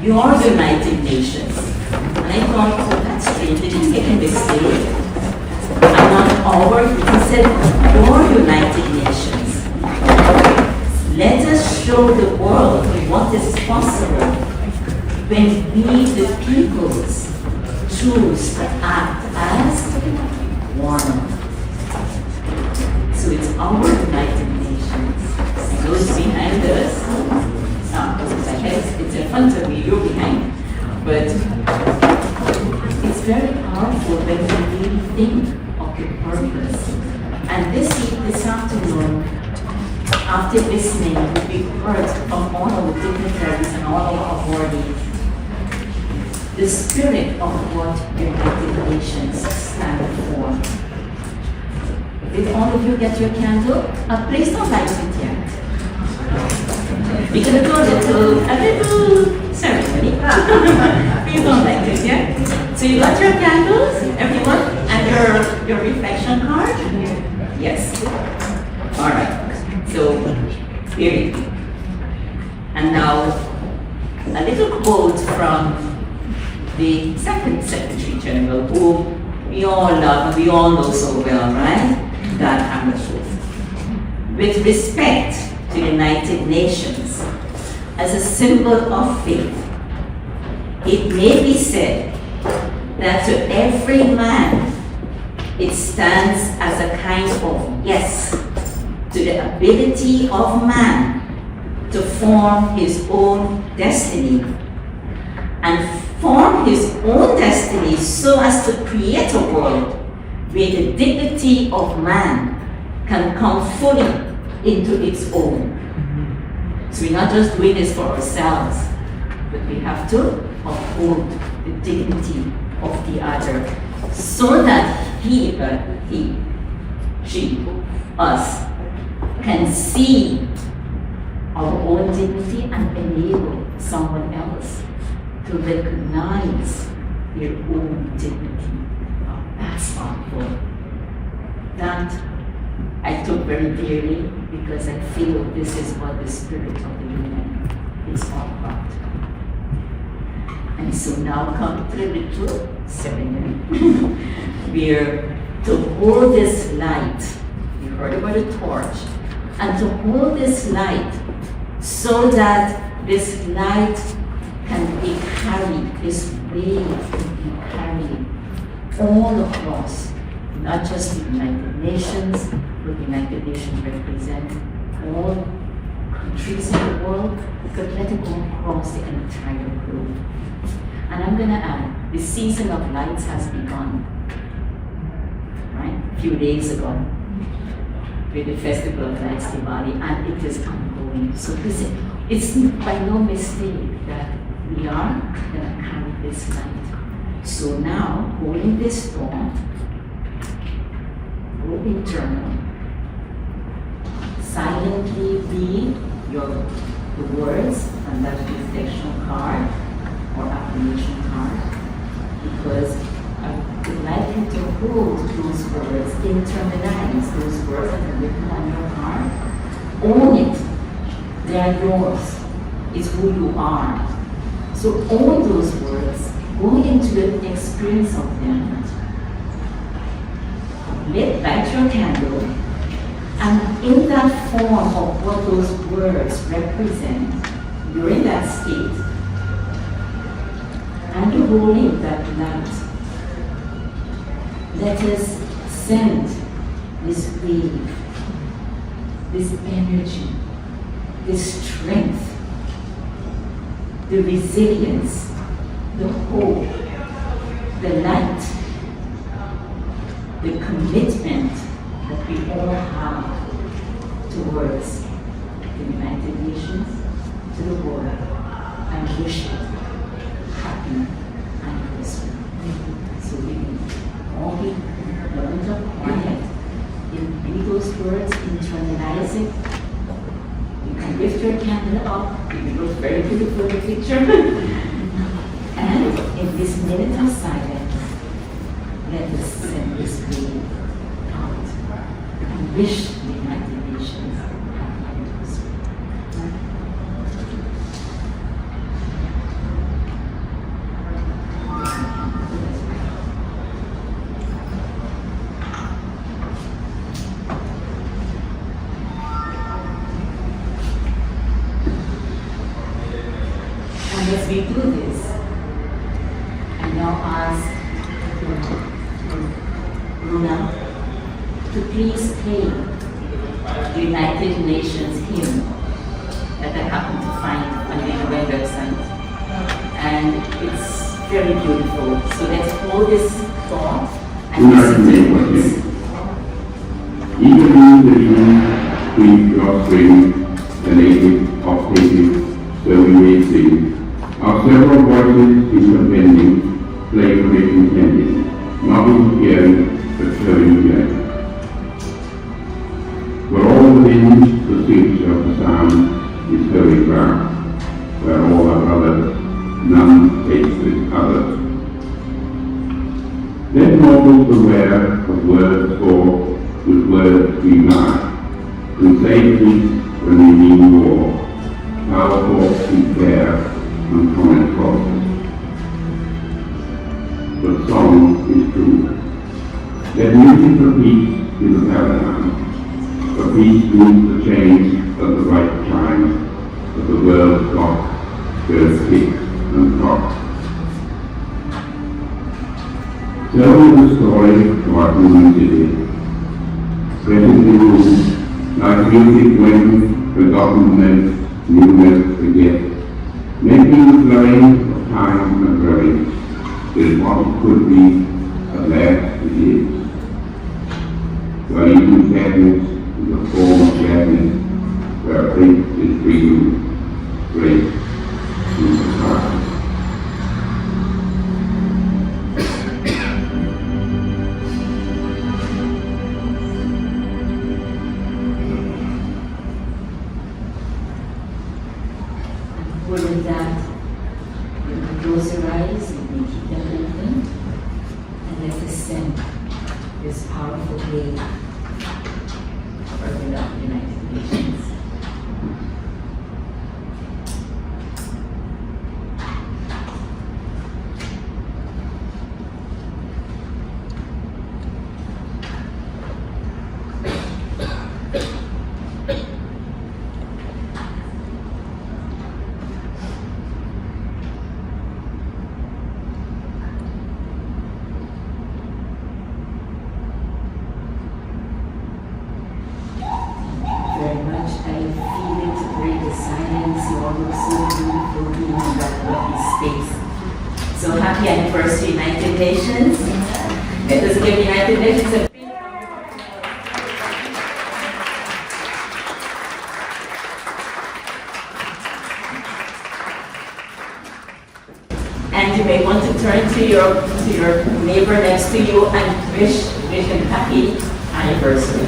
your United Nations. And I thought, oh, that's strange, they didn't get in this day. And not our, he said, your United Nations. Let us show the world what is possible when we, the peoples, choose to act as one. So it's our United Nations. And those behind us, it's in front of me, you're behind. But it's very powerful when we really think of the purpose. And this afternoon, after listening, we've heard from all our dignitaries and all our awardees the spirit of what United Nations stand for. Did all of you get your candle? Please don't light it yet. We're going to do a little ceremony. Please don't light it yet. So you got your candles, everyone, and your reflection card? Yes. All right. So here you go. And now a little quote from the second Secretary General, who we all love and we all know so well, right? God Hammerschultz. With respect to the United Nations as a symbol of faith, it may be said that to every man it stands as a kind of yes to the ability of man to form his own destiny and form his own destiny so as to create a world where the dignity of man can come fully into its own. So we're not just doing this for ourselves, but we have to uphold the dignity of the other so that he, she, us, can see our own dignity and enable someone else to recognize their own dignity. Oh, that's powerful. That I took very dearly because I feel this is what the spirit of the UN is all about. And so now come to the ritual ceremony. We're to hold this light. We heard about a torch. And to hold this light so that this light can be carried, this wave can be carried all across, not just the United Nations, but the United Nations represent all countries in the world, but let it go across the entire globe. And I'm going to add, the season of lights has begun, right? A few days ago, with the Festival of Lights, Diwali, and it is ongoing. So listen, it's by no mistake that we are going to carry this light. So now, holding this thought, go internal, silently read the words on that reflection card or affirmation card, because I would like you to hold those words, internalize those words that are written on your heart, own it, they are yours, it's who you are. So own those words, go into the experience of them, light your candle, and in that form of what those words represent, during that state and holding that light, let us send this wave, this energy, this strength, the resilience, the hope, the light, the commitment that we all have towards the United Nations, to the world, and wish it happy anniversary. So we will all be learned up quiet, read those words, internalize it. You can lift your candle up, it looks very beautiful in the picture. And in this minute of silence, let us send this wave out and wish the United Nations happy anniversary. And as we do this, I now ask Luna to please play the United Nations hymn that I happened to find on the UN website. And it's very beautiful. So let's hold this thought and listen to the words. Even in the Queen of Spring, the native of native, so we may sing. Our several voices interbending, play great intending, nothing hearing, but showing hearing. Where all the wind, the switch of the sound is holy ground, where all are brothers, none takes with others. Let mortals beware of words for with words we lie, and say peace when we mean war, powerful we care, and comment false. But song is true. Let music for peace be the paradigm. For peace means the change at the right time, that the world's clock goes tick and clock. Tell me the story of our HumanityThe. Presently rooms, like music when forgotteness, newness forget, making the flowing of time and growing, is what it could be, at last it is. Where even sadness is a form of gladness, where faith is freedom, grace is the heart. With that, you can close your eyes and you keep them open, and let us send this powerful wave for the United Nations. Very much. I feel it, break the silence. You all look so beautiful being in that lovely space. So happy anniversary, United Nations. Let us give United Nations a big and you may want to turn to your neighbor next to you and wish him happy anniversary.